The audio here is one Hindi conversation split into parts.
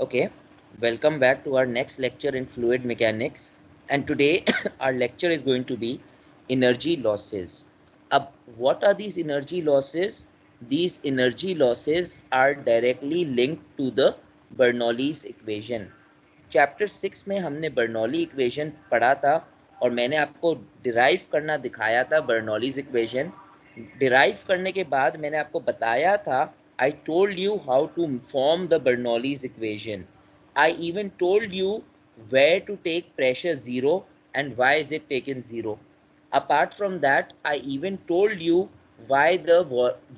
Okay, welcome back to our next lecture in fluid mechanics. And today our lecture is going to be energy losses. What are these energy losses? These energy losses are directly linked to the Bernoulli's equation. Chapter 6 में हमने बर्नौली इक्वेशन पढ़ा था और मैंने आपको डिराइव करना दिखाया था बर्नौलीज इक्वेशन। डिराइव करने के बाद मैंने आपको बताया था, I told you how to form the Bernoulli's equation. I even told you where to take pressure zero and why is it taken zero. Apart from that, I even told you why the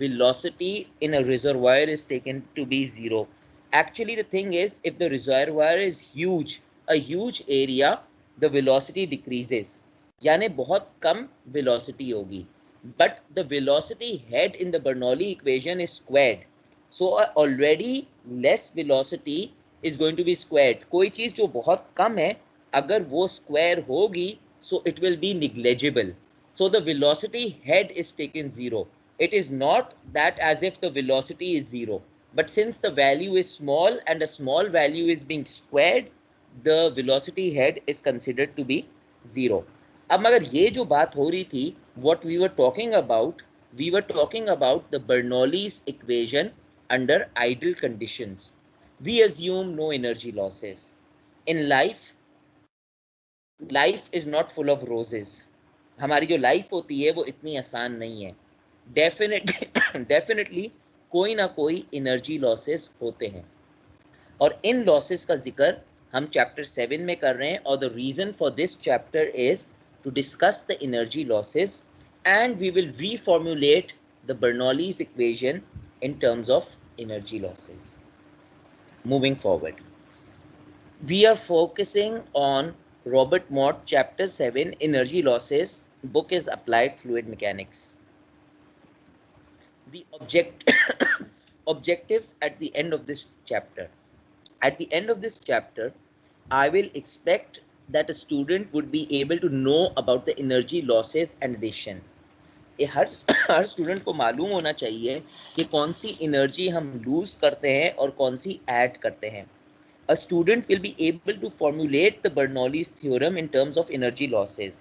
velocity in a reservoir is taken to be zero. Actually, the thing is, if the reservoir is huge, a huge area, the velocity decreases. यानी बहुत कम velocity होगी. But the velocity head in the Bernoulli equation is squared. So already less velocity is going to be squared. कोई चीज़ जो बहुत कम है, अगर वो square होगी, so it will be negligible. So the velocity head is taken zero. It is not that as if the velocity is zero. But since the value is small and a small value is being squared, the velocity head is considered to be zero. अब मगर ये जो बात हो रही थी, what we were talking about the Bernoulli's equation under ideal conditions. We assume no energy losses. In life, life is not full of roses. हमारी जो लाइफ होती है वो इतनी आसान नहीं है. डेफिनेटली कोई ना कोई एनर्जी लॉसेस होते हैं और इन लॉसेस का जिक्र हम चैप्टर 7 में कर रहे हैं और the reason for this chapter is to discuss the energy losses and we will reformulate the Bernoulli's equation in terms of energy losses. Moving forward, we are focusing on Robert Mott chapter 7 energy losses. Book is applied fluid mechanics. The objectives at the end of this chapter. At the end of this chapter, I will expect that a student would be able to know about the energy losses and addition. Her student को मालूम होना चाहिए कि कौन सी एनर्जी हम लूज करते हैं और कौन सी ऐड करते हैं. A student will be able to formulate the Bernoulli's theorem in terms of energy losses.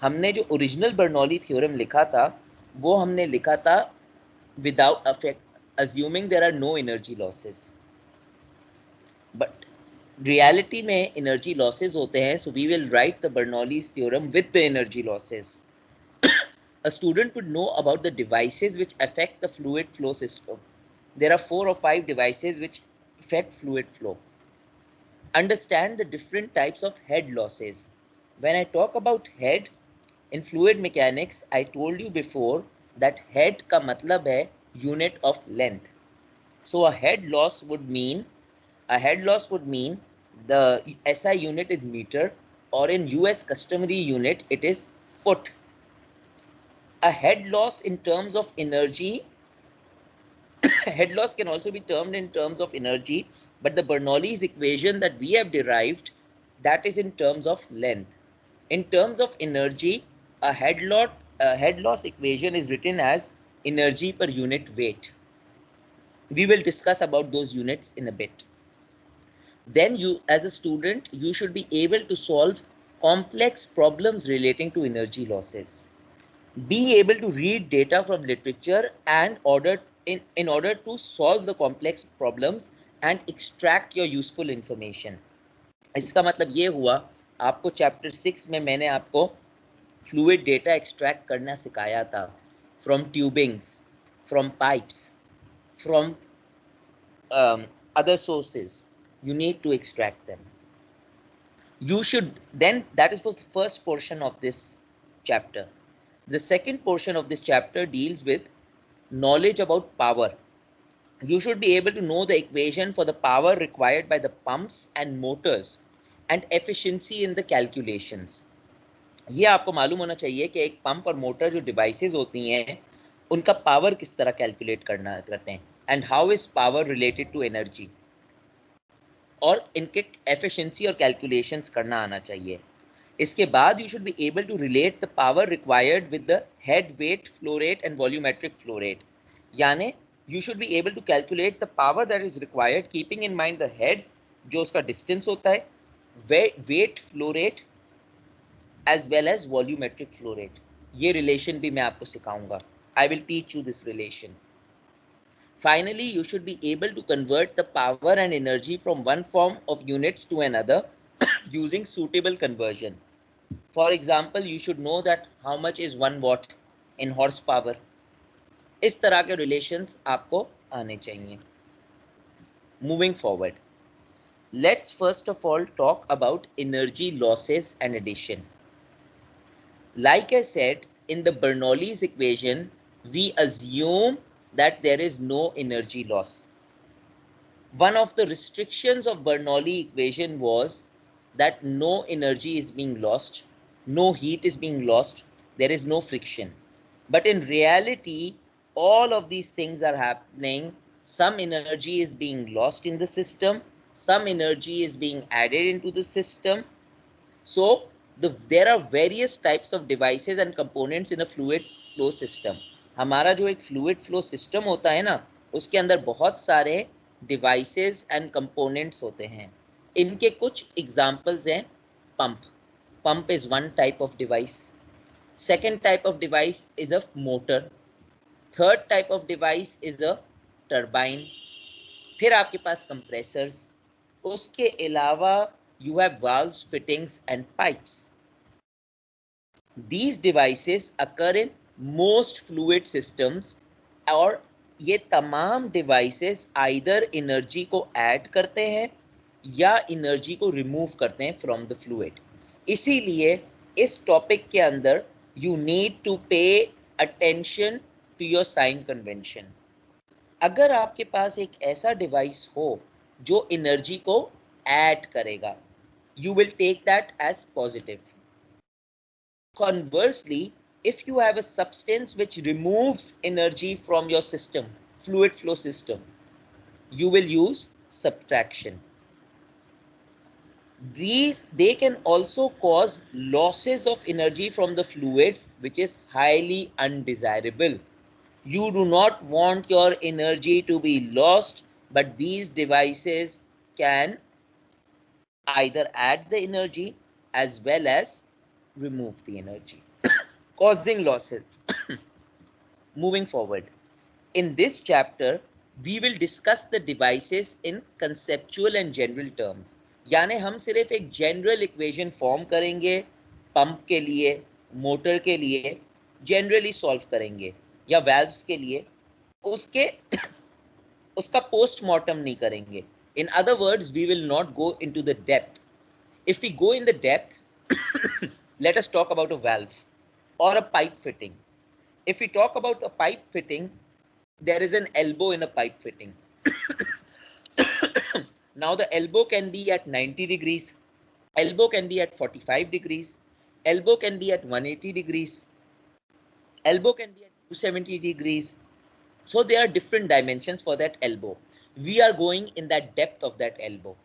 हमने जो ओरिजिनल बर्नौली थ्योरम लिखा था वो हमने लिखा था without affect, assuming there are no energy losses. But reality में energy losses होते हैं, so we will write the Bernoulli's theorem with the energy losses. A student would know about the devices which affect the fluid flow system. There are 4 or 5 devices which affect fluid flow. Understand the different types of head losses. When I talk about head in fluid mechanics, I told you before that head का मतलब है unit of length. So a head loss would mean the SI unit is meter, or in US customary unit it is foot. A head loss in terms of energy, head loss can also be termed in terms of energy, but the Bernoulli's equation that we have derived, that is in terms of length. In terms of energy, a head loss equation is written as energy per unit weight. We will discuss about those units in a bit. Then you, as a student, you should be able to solve complex problems relating to energy losses. Be able to read data from literature and in order to solve the complex problems and extract your useful information. इसका मतलब ये हुआ, आपको चैप्टर 6 में मैंने आपको फ्लूइड डेटा एक्सट्रैक्ट करना सिखाया था from tubings, from pipes, from other sources. You need to extract them. You should then, that is was the first portion of this chapter. The second portion of this chapter deals with knowledge about power. You should be able to know the equation for the power required by the pumps and motors and efficiency in the calculations. ये आपको मालूम होना चाहिए कि एक पंप और मोटर जो डिवाइसेस होती हैं उनका पावर किस तरह कैलकुलेट करते हैं and how is power related to energy, और इनके एफिशिएंसी और कैलकुलेशंस करना आना चाहिए. इसके बाद you should be able to relate the power required with the head weight flow rate and volumetric flow rate. यानी you should be able to calculate the power that is required keeping in mind the head जो उसका डिस्टेंस होता है, weight flow rate as well as volumetric flow rate. ये रिलेशन भी मैं आपको सिखाऊंगा। I will teach you this relation. Finally, you should be able to convert the power and energy from one form of units to another using suitable conversion. For example, you should know that how much is 1 watt in horsepower. इस तरह के relations आपको आने चाहिए. Moving forward, let's first of all talk about energy losses and addition. Like I said, in the Bernoulli's equation, we assume that there is no energy loss. One of the restrictions of Bernoulli equation was that no energy is being lost, no heat is being lost, there is no friction. But in reality, all of these things are happening. Some energy is being lost in the system, some energy is being added into the system. So there are various types of devices and components in a fluid flow system. हमारा जो एक fluid flow system होता है ना, उसके अंदर बहुत सारे devices and components होते हैं. इनके कुछ examples हैं. Pump is one type of device. Second type of device is a motor. Third type of device is a turbine. फिर आपके पास compressors. उसके अलावा you have valves, fittings and pipes. These devices occur in most fluid systems और ये तमाम devices either energy को add करते हैं या energy को remove करते हैं from the fluid. इसीलिए इस topic के अंदर you need to pay attention to your sign convention. अगर आपके पास एक ऐसा device हो जो energy को add करेगा, you will take that as positive. Conversely, if you have a substance which removes energy from your system, fluid flow system, you will use subtraction. They can also cause losses of energy from the fluid, which is highly undesirable. You do not want your energy to be lost, but these devices can either add the energy as well as remove the energy, causing losses. Moving forward, in this chapter, we will discuss the devices in conceptual and general terms. यानी हम सिर्फ एक general equation form करेंगे, pump के लिए, motor के लिए, generally solve करेंगे, या valves के लिए, उसका post-mortem नहीं करेंगे. In other words, we will not go into the depth. If we go in the depth, let us talk about a valve or a pipe fitting. If we talk about a pipe fitting, there is an elbow in a pipe fitting. Now the elbow can be at 90 degrees, elbow can be at 45 degrees, elbow can be at 180 degrees, elbow can be at 270 degrees. So there are different dimensions for that elbow. We are going in that depth of that elbow.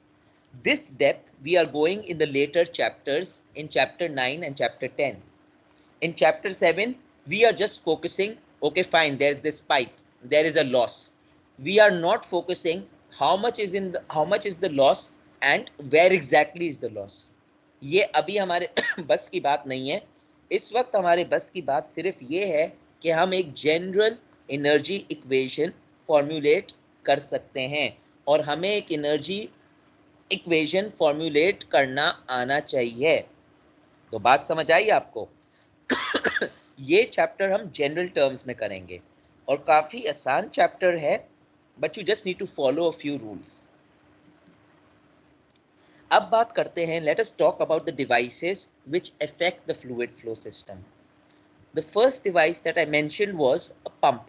This depth we are going in the later chapters, in chapter 9 and chapter 10. In chapter 7, we are just focusing, okay, fine, there's this pipe, there is a loss. We are not focusing how much is the loss and where exactly is the loss. ये अभी हमारे बस की बात नहीं है. इस वक्त हमारे बस की बात सिर्फ ये है कि हम एक जनरल एनर्जी इक्वेशन फॉर्मुलेट कर सकते हैं और हमें एक एनर्जी इक्वेशन फॉर्मुलेट करना आना चाहिए. तो बात समझ आई आपको? ये चैप्टर हम जनरल टर्म्स में करेंगे और काफी आसान चैप्टर है, but you just need to follow a few rules. अब बात करते हैं, let us talk about the devices which affect the fluid flow system. The first device that I mentioned was a pump.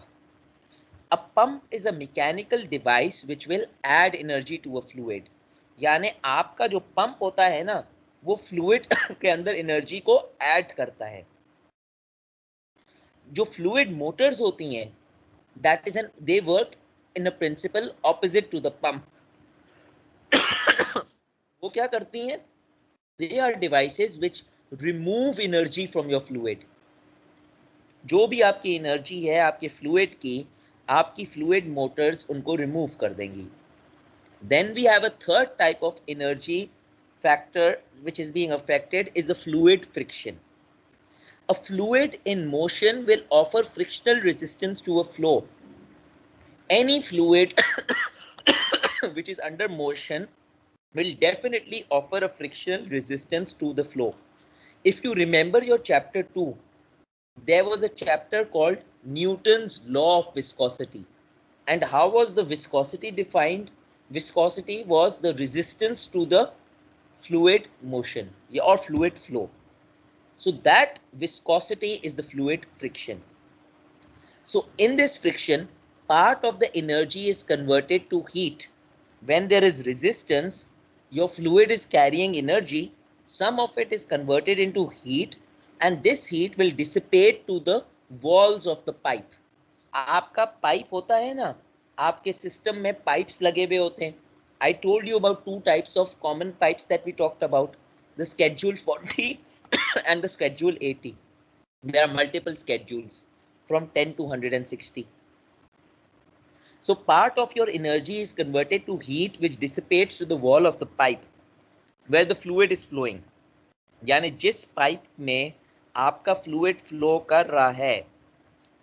A pump is a mechanical device which will add energy to a fluid. यानी आपका जो पंप होता है ना, वो फ्लूइड के अंदर एनर्जी को ऐड करता है. जो फ्लूइड मोटर्स होती हैं, that is they work in a principle opposite to the pump. वो क्या करती हैं? They are devices which remove energy from your fluid. जो भी आपकी एनर्जी है आपके फ्लूइड की, आपकी फ्लूइड मोटर्स उनको रिमूव कर देंगी. Then we have a third type of energy factor which is being affected is the fluid friction. A fluid in motion will offer frictional resistance to a flow. Any fluid which is under motion will definitely offer a frictional resistance to the flow. If you remember your chapter 2, there was a chapter called Newton's law of viscosity. And how was the viscosity defined? Viscosity was the resistance to the fluid motion or fluid flow. So that viscosity is the fluid friction. So in this friction, part of the energy is converted to heat. When there is resistance, your fluid is carrying energy. Some of it is converted into heat, and this heat will dissipate to the walls of the pipe. आपका पाइप होता है ना, आपके सिस्टम में पाइप्स लगे हुए होते हैं. I told you about two types of common pipes that we talked about, the schedule 40 and the schedule 80. There are multiple schedules from 10 to 160. So part of your energy is converted to heat which dissipates to the wall of the pipe where the fluid is flowing. यानी जिस पाइप में आपका फ्लूइड फ्लो कर रहा है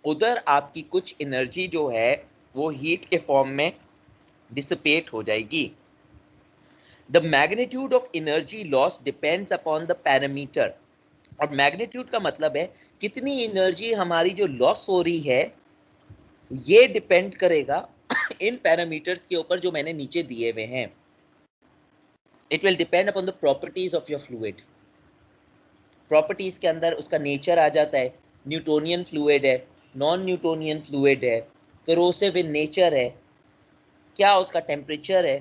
उधर आपकी कुछ एनर्जी जो है वो हीट के फॉर्म में डिसिपेट हो जाएगी. The magnitude of energy loss depends upon the parameter. और मैग्नीट्यूड का मतलब है कितनी एनर्जी हमारी जो लॉस हो रही है ये डिपेंड करेगा इन पैरामीटर्स के ऊपर जो मैंने नीचे दिए हुए हैं. It will depend upon the properties of your fluid. Properties के अंदर उसका नेचर आ जाता है. न्यूटोनियन फ्लूइड है, नॉन न्यूटोनियन फ्लूइड है, करोसिव इन नेचर है, क्या उसका टेम्परेचर है.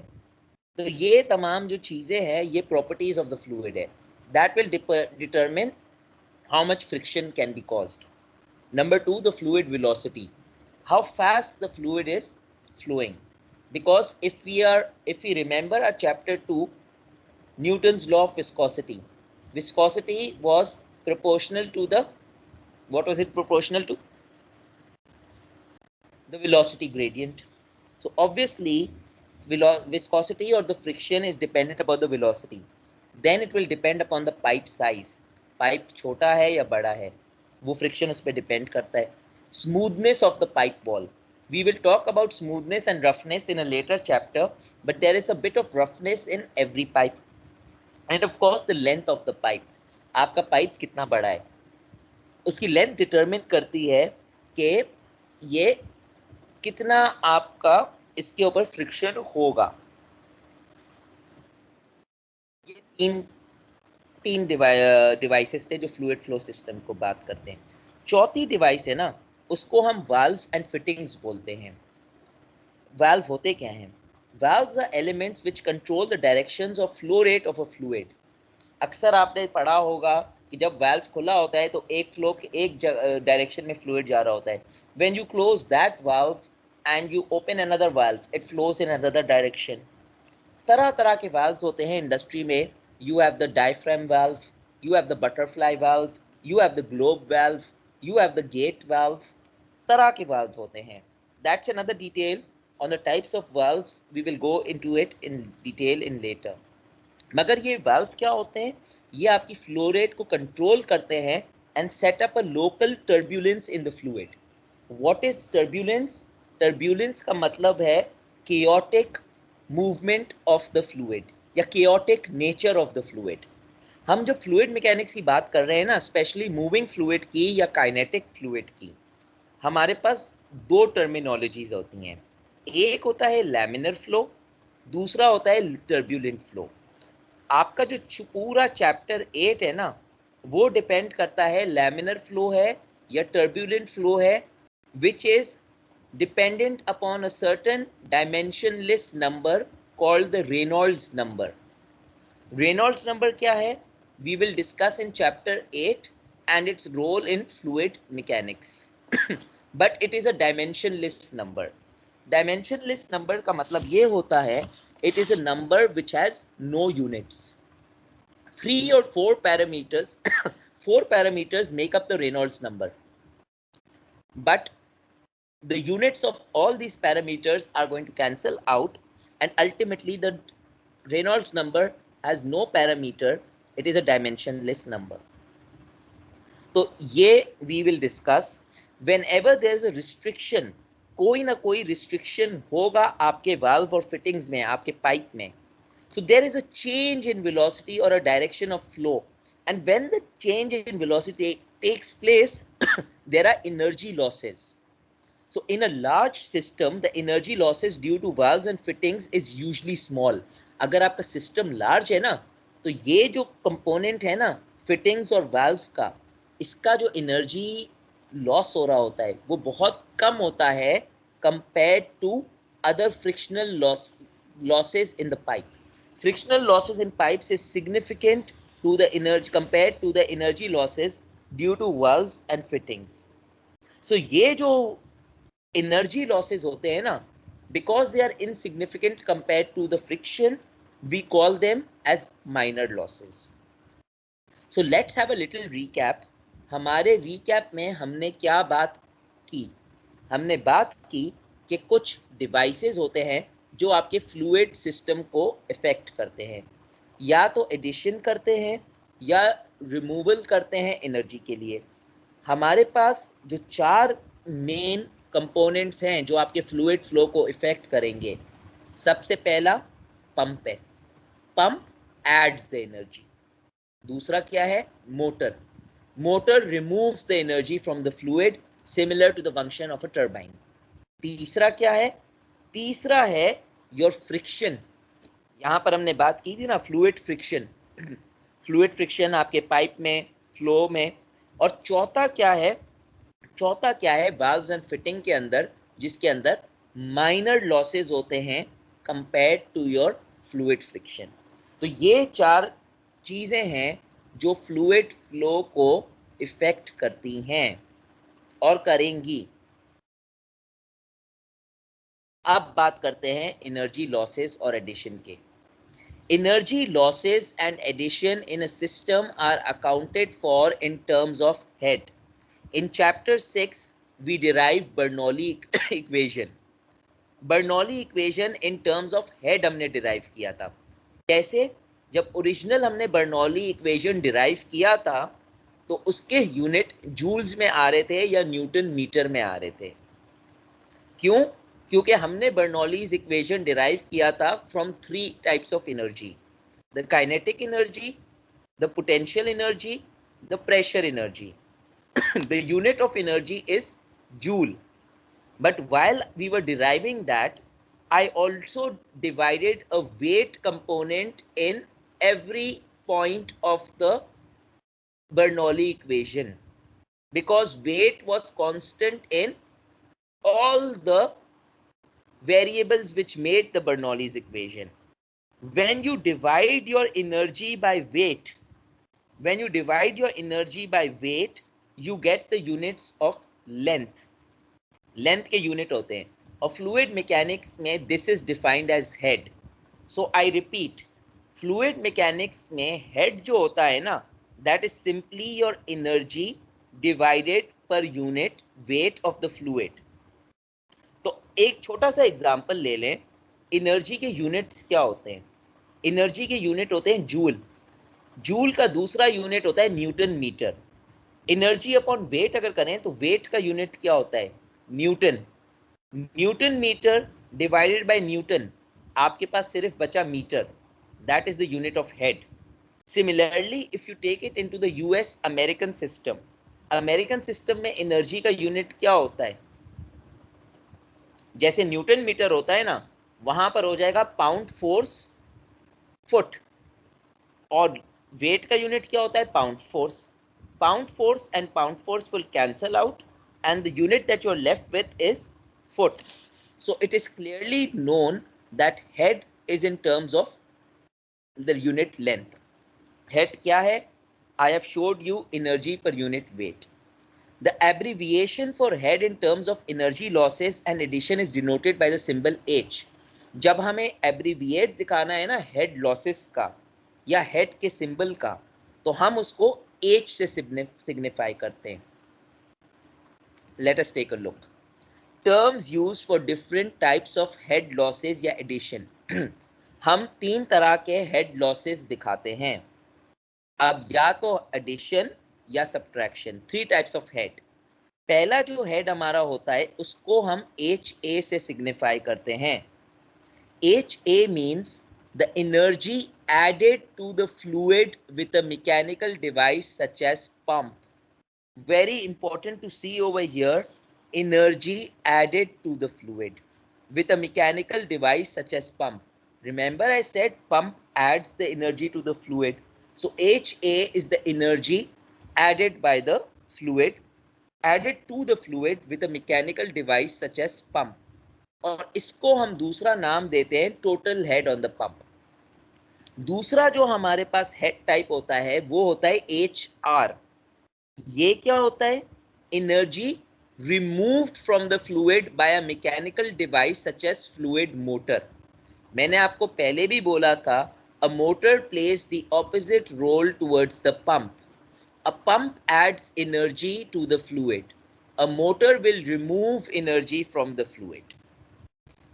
तो ये तमाम जो चीज़ें हैं ये प्रॉपर्टीज ऑफ द फ्लूइड है. That will determine how much friction can be caused. Number 2, the fluid velocity. How fast the fluid is flowing. Because if we remember our chapter 2, Newton's law of viscosity. Viscosity was proportional to the, what was it proportional to? The velocity gradient. So obviously viscosity or the friction is dependent upon the velocity. Then it will depend upon the pipe size. Pipe छोटा है या बड़ा है वो फ्रिक्शन उस पर डिपेंड करता है. Smoothness of the pipe wall. We will talk about smoothness and roughness in a later chapter, but there is a bit of roughness in every pipe. And of course the length of the pipe. आपका पाइप कितना बड़ा है उसकी लेंथ डिटरमिन करती है कि ये कितना आपका इसके ऊपर फ्रिक्शन होगा. ये तीन डिवाइसेस थे जो फ्लूइड फ्लो सिस्टम को बात करते हैं. चौथी डिवाइस है ना उसको हम वाल्व एंड फिटिंग्स बोलते हैं. वाल्व होते क्या हैं? Valves are elements which control the directions of flow rate of a fluid. अक्सर आपने पढ़ा होगा कि जब वाल्व खुला होता है तो एक फ्लो के एक डायरेक्शन में फ्लूइड जा रहा होता है. When you close that valve and you open another valve it flows in another direction. तरह तरह के वाल्व्स होते हैं इंडस्ट्री में. You have the diaphragm valve, you have the butterfly valve, you have the globe valve, you have the gate valve. तरह के valves होते हैं. That's another detail on the types of valves. We will go into it in detail in later. मगर ये valve क्या होते हैं? ये आपकी flow rate को control करते हैं and set up a local turbulence in the fluid. What is turbulence? Turbulence का मतलब है chaotic movement of the fluid या chaotic nature of the fluid. हम जब फ्लूइड मैकेनिक्स की बात कर रहे हैं ना स्पेशली मूविंग फ्लूइड की या काइनेटिक फ्लूइड की, हमारे पास दो टर्मिनोलॉजीज होती हैं. एक होता है लैमिनर फ्लो, दूसरा होता है टर्ब्यूलेंट फ्लो. आपका जो पूरा चैप्टर 8 है ना वो डिपेंड करता है लैमिनर फ्लो है या टर्ब्यूलेंट फ्लो है which is dependent upon a certain dimensionless number called the Reynolds number. Reynolds number क्या है? We will discuss in chapter 8 and its role in fluid mechanics. But it is a dimensionless number. Dimensionless number का मतलब ये होता है it is a number which has no units. 3 or 4 parameters 4 parameters make up the Reynolds number. But the units of all these parameters are going to cancel out and ultimately the Reynolds number has no parameter, it is a dimensionless number. तो ये we will discuss whenever there is a restriction, कोई ना कोई restriction होगा आपके valve और fittings में, आपके pipe में. So there is a change in velocity or a direction of flow, and when the change in velocity takes place, there are energy losses. So in a large system, the energy losses due to valves and fittings is usually small. अगर आपका system large है ना, तो ये जो component है ना, fittings और valve का, इसका जो energy loss हो रहा होता है, वो बहुत कम होता है compared to other frictional losses in the pipe. Frictional losses in pipes is significant to the energy compared to the energy losses due to valves and fittings. So ये जो energy losses होते हैं ना, because they are insignificant compared to the friction, we call them as minor losses. So let's have a little recap. हमारे recap में हमने क्या बात की? हमने बात की कि कुछ devices होते हैं जो आपके fluid system को affect करते हैं, या तो addition करते हैं या removal करते हैं energy के लिए. हमारे पास जो 4 main components हैं जो आपके fluid flow को affect करेंगे. सबसे पहला pump है. Pump adds the energy. दूसरा क्या है? Motor. Motor removes the energy from the fluid similar to the function of a turbine. तीसरा क्या है? तीसरा है your friction. यहाँ पर हमने बात की थी ना fluid friction. Fluid friction आपके पाइप में, फ्लो में. और चौथा क्या है? चौथा क्या है? valves and fitting के अंदर, जिसके अंदर minor losses होते हैं compared to your fluid friction. तो ये 4 चीजें हैं जो fluid flow को इफेक्ट करती हैं और करेंगी. अब बात करते हैं एनर्जी लॉसेस और एडिशन के. Energy losses and addition in a system are accounted for in terms of head. In chapter 6, we derive Bernoulli equation. Bernoulli equation in terms of head हमने derive किया था. जैसे जब ओरिजिनल हमने बर्नौली इक्वेशन डिराइव किया था तो उसके यूनिट जूल्स में आ रहे थे या न्यूटन मीटर में आ रहे थे. क्यों? क्योंकि हमने बर्नौलीज इक्वेशन डिराइव किया था from 3 types of energy: the kinetic energy, the potential energy, the pressure energy. The unit of energy is joule. But while we were deriving that, I also divided a weight component in every point of the Bernoulli equation, because weight was constant in all the variables which made the Bernoulli's equation. When you divide your energy by weight, you get the units of length. Length के यूनिट होते हैं और फ्लूइड मैकेनिक्स में this is defined as head. So I repeat, fluid mechanics में हेड जो होता है ना, that is simply your energy divided पर unit weight of the fluid. तो एक छोटा सा एग्जांपल ले लें. एनर्जी के यूनिट्स क्या होते हैं? एनर्जी के यूनिट होते हैं जूल. जूल का दूसरा यूनिट होता है newton metre. Energy upon weight अगर करें तो वेट का यूनिट क्या होता है? Newton. Newton metre divided by newton, आपके पास सिर्फ बचा metre. That is the unit of head. Similarly if you take it into the US American system, American system में एनर्जी का यूनिट क्या होता है? जैसे न्यूटन मीटर होता है ना, वहां पर हो जाएगा पाउंड फोर्स फुट, और वेट का यूनिट क्या होता है? Pound force. Pound force and pound force will cancel out, and the unit that you're left with is foot. So it is clearly known that head is in terms of the unit length. Head क्या है? I have showed you energy per unit weight. The abbreviation for head in terms of energy losses and addition is denoted by the symbol H. जब हमें abbreviate दिखाना है ना head losses का या head के symbol का, तो हम उसको H से signify करते हैं. Let us take a look. Terms used for different types of head losses या addition. हम तीन तरह के हेड लॉसेस दिखाते हैं। अब या तो एडिशन या subtraction, three types of head. पहला जो हेड हमारा होता है उसको हम एच ए से सिग्निफाई करते हैं। H A means the energy added to the fluid with a mechanical device such as pump. Very important to see over here, energy added to the fluid with a mechanical device such as pump. Remember I said pump adds the energy to the fluid. So HA is the energy added by the fluid, added to the fluid with a mechanical device such as pump. और इसको हम दूसरा नाम देते हैं total head on the pump. दूसरा जो हमारे पास हेड टाइप होता है वो होता है एच आर। ये क्या होता है? Energy removed from the fluid by a mechanical device such as fluid motor. मैंने आपको पहले भी बोला था, a motor plays the opposite role towards the pump. A pump adds energy to the fluid, a motor will remove energy from the fluid.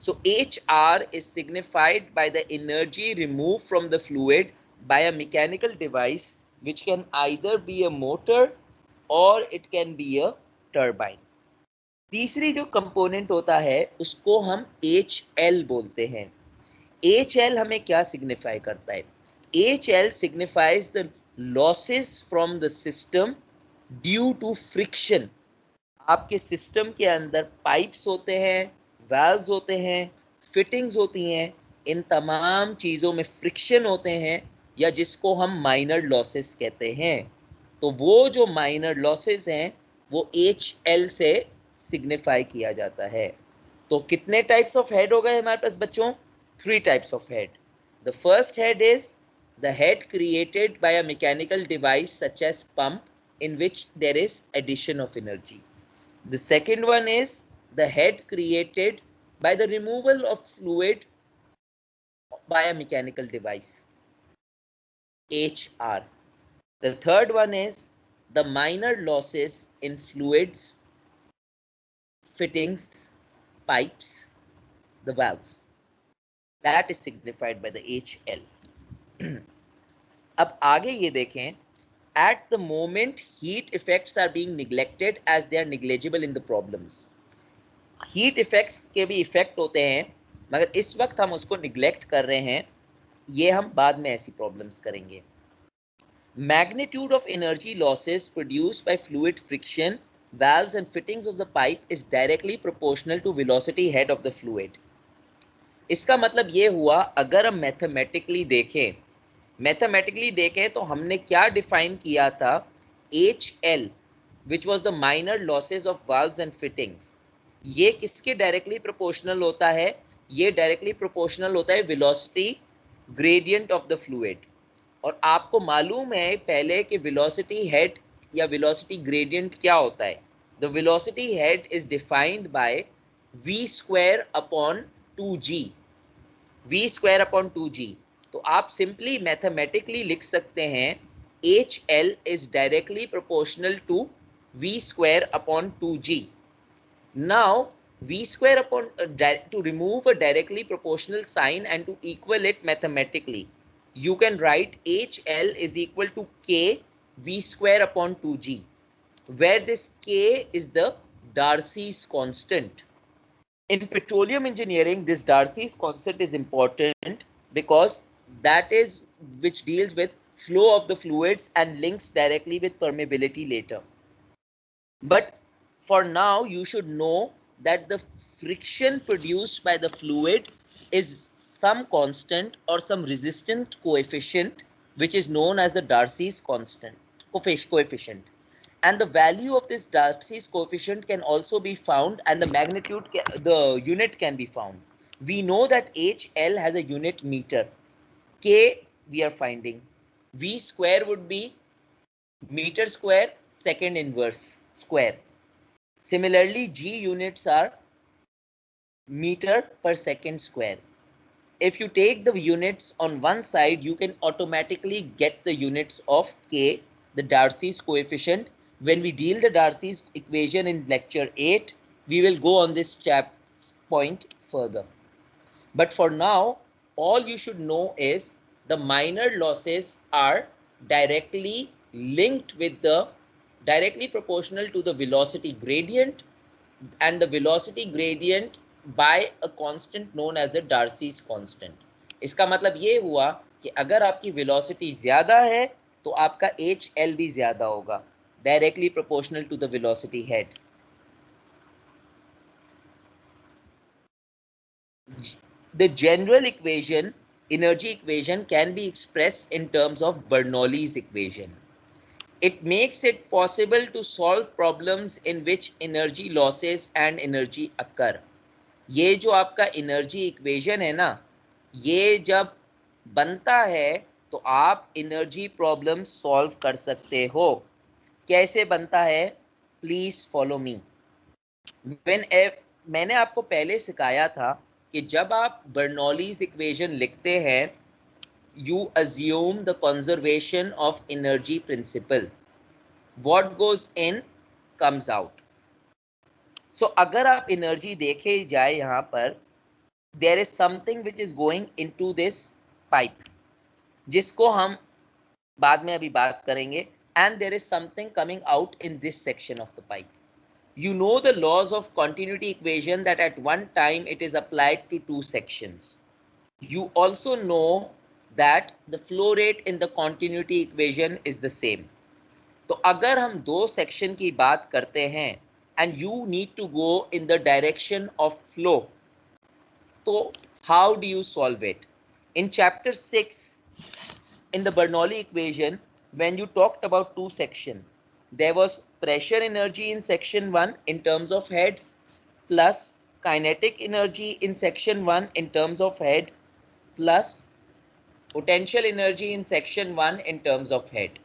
So HR is signified by the energy removed from the fluid by a mechanical device which can either be a motor or it can be a turbine. तीसरी जो कंपोनेंट होता है उसको हम HL बोलते हैं। HL हमें क्या सिग्निफाई करता है? HL signifies the losses from the system due to friction. आपके सिस्टम के अंदर पाइप्स होते हैं, वाल्व्स होते हैं, फिटिंग्स होती हैं, इन तमाम चीज़ों में फ्रिक्शन होते हैं या जिसको हम माइनर लॉसेस कहते हैं। तो वो जो माइनर लॉसेस हैं वो HL से सिग्निफाई किया जाता है। तो कितने टाइप्स ऑफ हेड हो गए हमारे पास बच्चों? Three types of head. The first head is the head created by a mechanical device such as pump in which there is addition of energy. The second one is the head created by the removal of fluid by a mechanical device, HR. The third one is the minor losses in fluids, fittings, pipes, the valves. That is signified by the HL. अब आगे ये देखें, at the moment heat effects are being neglected as they are negligible in the problems. Heat effects के भी इफेक्ट होते हैं मगर इस वक्त हम उसको निग्लेक्ट कर रहे हैं, ये हम बाद में ऐसी प्रॉब्लम्स करेंगे। Magnitude of energy losses produced by fluid friction, valves and fittings of the pipe is directly proportional to velocity head of the fluid. इसका मतलब ये हुआ, अगर हम मैथमेटिकली देखें तो हमने क्या डिफाइन किया था? HL which was the minor losses of valves and fittings, ये किसके डायरेक्टली प्रोपोर्शनल होता है? ये डायरेक्टली प्रोपोर्शनल होता है velocity gradient of the fluid. और आपको मालूम है पहले कि वेलोसिटी हेड या वेलोसिटी ग्रेडियंट क्या होता है? The velocity head is defined by v square upon 2g, v square upon 2g। तो आप सिंपली मैथमेटिकली लिख सकते हैं HL is directly proportional to v square upon 2g. Now v square upon to remove a directly proportional sign and to equal it mathematically, you can write HL is equal to k v square upon 2g, where this k is the Darcy's constant. In petroleum engineering, this Darcy's constant is important because that is which deals with flow of the fluids and links directly with permeability later. But for now, you should know that the friction produced by the fluid is some constant or some resistant coefficient which is known as the Darcy's constant coefficient. And the value of this Darcy's coefficient can also be found, and the magnitude, the unit can be found. We know that HL has a unit meter. K we are finding. V square would be meter square second inverse square. Similarly, G units are meter per second square. If you take the units on one side, you can automatically get the units of K, the Darcy's coefficient. When we deal the Darcy's equation in lecture 8, we will go on this point further. But for now, all you should know is the minor losses are directly linked with the directly proportional to the velocity gradient, and the velocity gradient by a constant known as the Darcy's constant. इसका मतलब ये हुआ कि अगर आपकी velocity ज़्यादा है तो आपका HL भी ज़्यादा होगा, directly proportional to the velocity head. The general equation, energy equation, can be expressed in terms of Bernoulli's equation. It makes it possible to solve problems in which energy losses and energy occur. ये जो आपका एनर्जी इक्वेशन है ना, ये जब बनता है तो आप एनर्जी प्रॉब्लम सॉल्व कर सकते हो. कैसे बनता है? Please follow me. मैंने आपको पहले सिखाया था कि जब आप बर्नौलीज इक्वेशन लिखते हैं, you assume the conservation of energy principle. What goes in comes out. So अगर आप एनर्जी देखे जाए यहाँ पर, there is something which is going into this pipe, जिसको हम बाद में अभी बात करेंगे, and there is something coming out in this section of the pipe. You know the laws of continuity equation that at one time it is applied to two sections. You also know that the flow rate in the continuity equation is the same. तो अगर हम दो सेक्शन की बात करते हैं and you need to go in the direction of flow, तो how do you solve it? In chapter 6 in the Bernoulli equation, when you talked about two sections, there was pressure energy in section 1 in terms of head plus kinetic energy in section 1 in terms of head plus potential energy in section 1 in terms of head.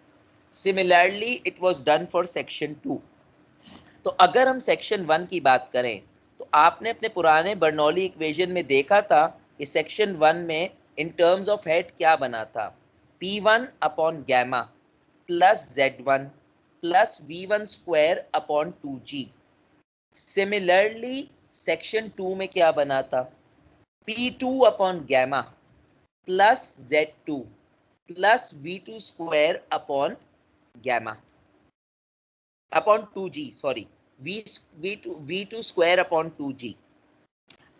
Similarly, it was done for section 2. तो अगर हम सेक्शन 1 की बात करें तो आपने अपने पुराने बर्नौली इक्वेशन में देखा था कि सेक्शन 1 में इन टर्म्स ऑफ हेड क्या बना था? P1 upon gamma plus Z1 plus V1 square upon 2G. Similarly section 2 में क्या बना था? P2 upon gamma plus Z2 plus V2 square upon gamma upon 2G, sorry, V2 square upon 2G.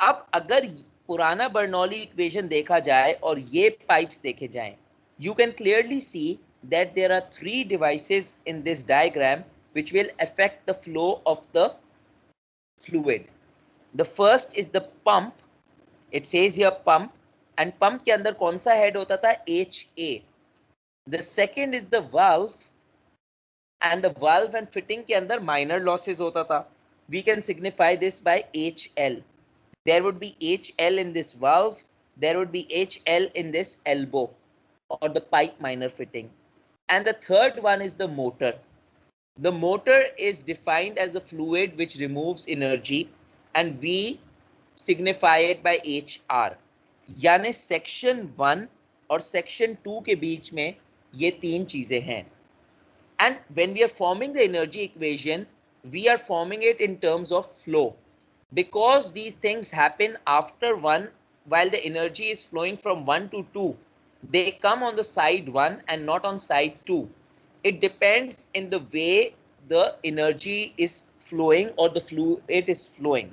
अब अगर पुराना बर्नौली इक्वेशन देखा जाए और ये पाइप्स देखे जाएं, you can clearly see that there are three devices in this diagram which will affect the flow of the fluid. The first is the pump. It says here pump, and pump के अंदर कौन सा हेड होता था? HA. The second is the valve, and the valve and fitting के अंदर minor losses होता था. We can signify this by HL. There would be HL in this valve, there would be HL in this elbow or the pipe minor fitting. And the third one is the motor. The motor is defined as the fluid which removes energy, and we signify it by HR. यानी सेक्शन 1 और सेक्शन 2 के बीच में ये तीन चीजें हैं. And when we are forming the energy equation, we are forming it in terms of flow, because these things happen after 1, while the energy is flowing from 1 to 2. They come on the side 1 and not on side 2. It depends in the way the energy is flowing or the fluid is flowing.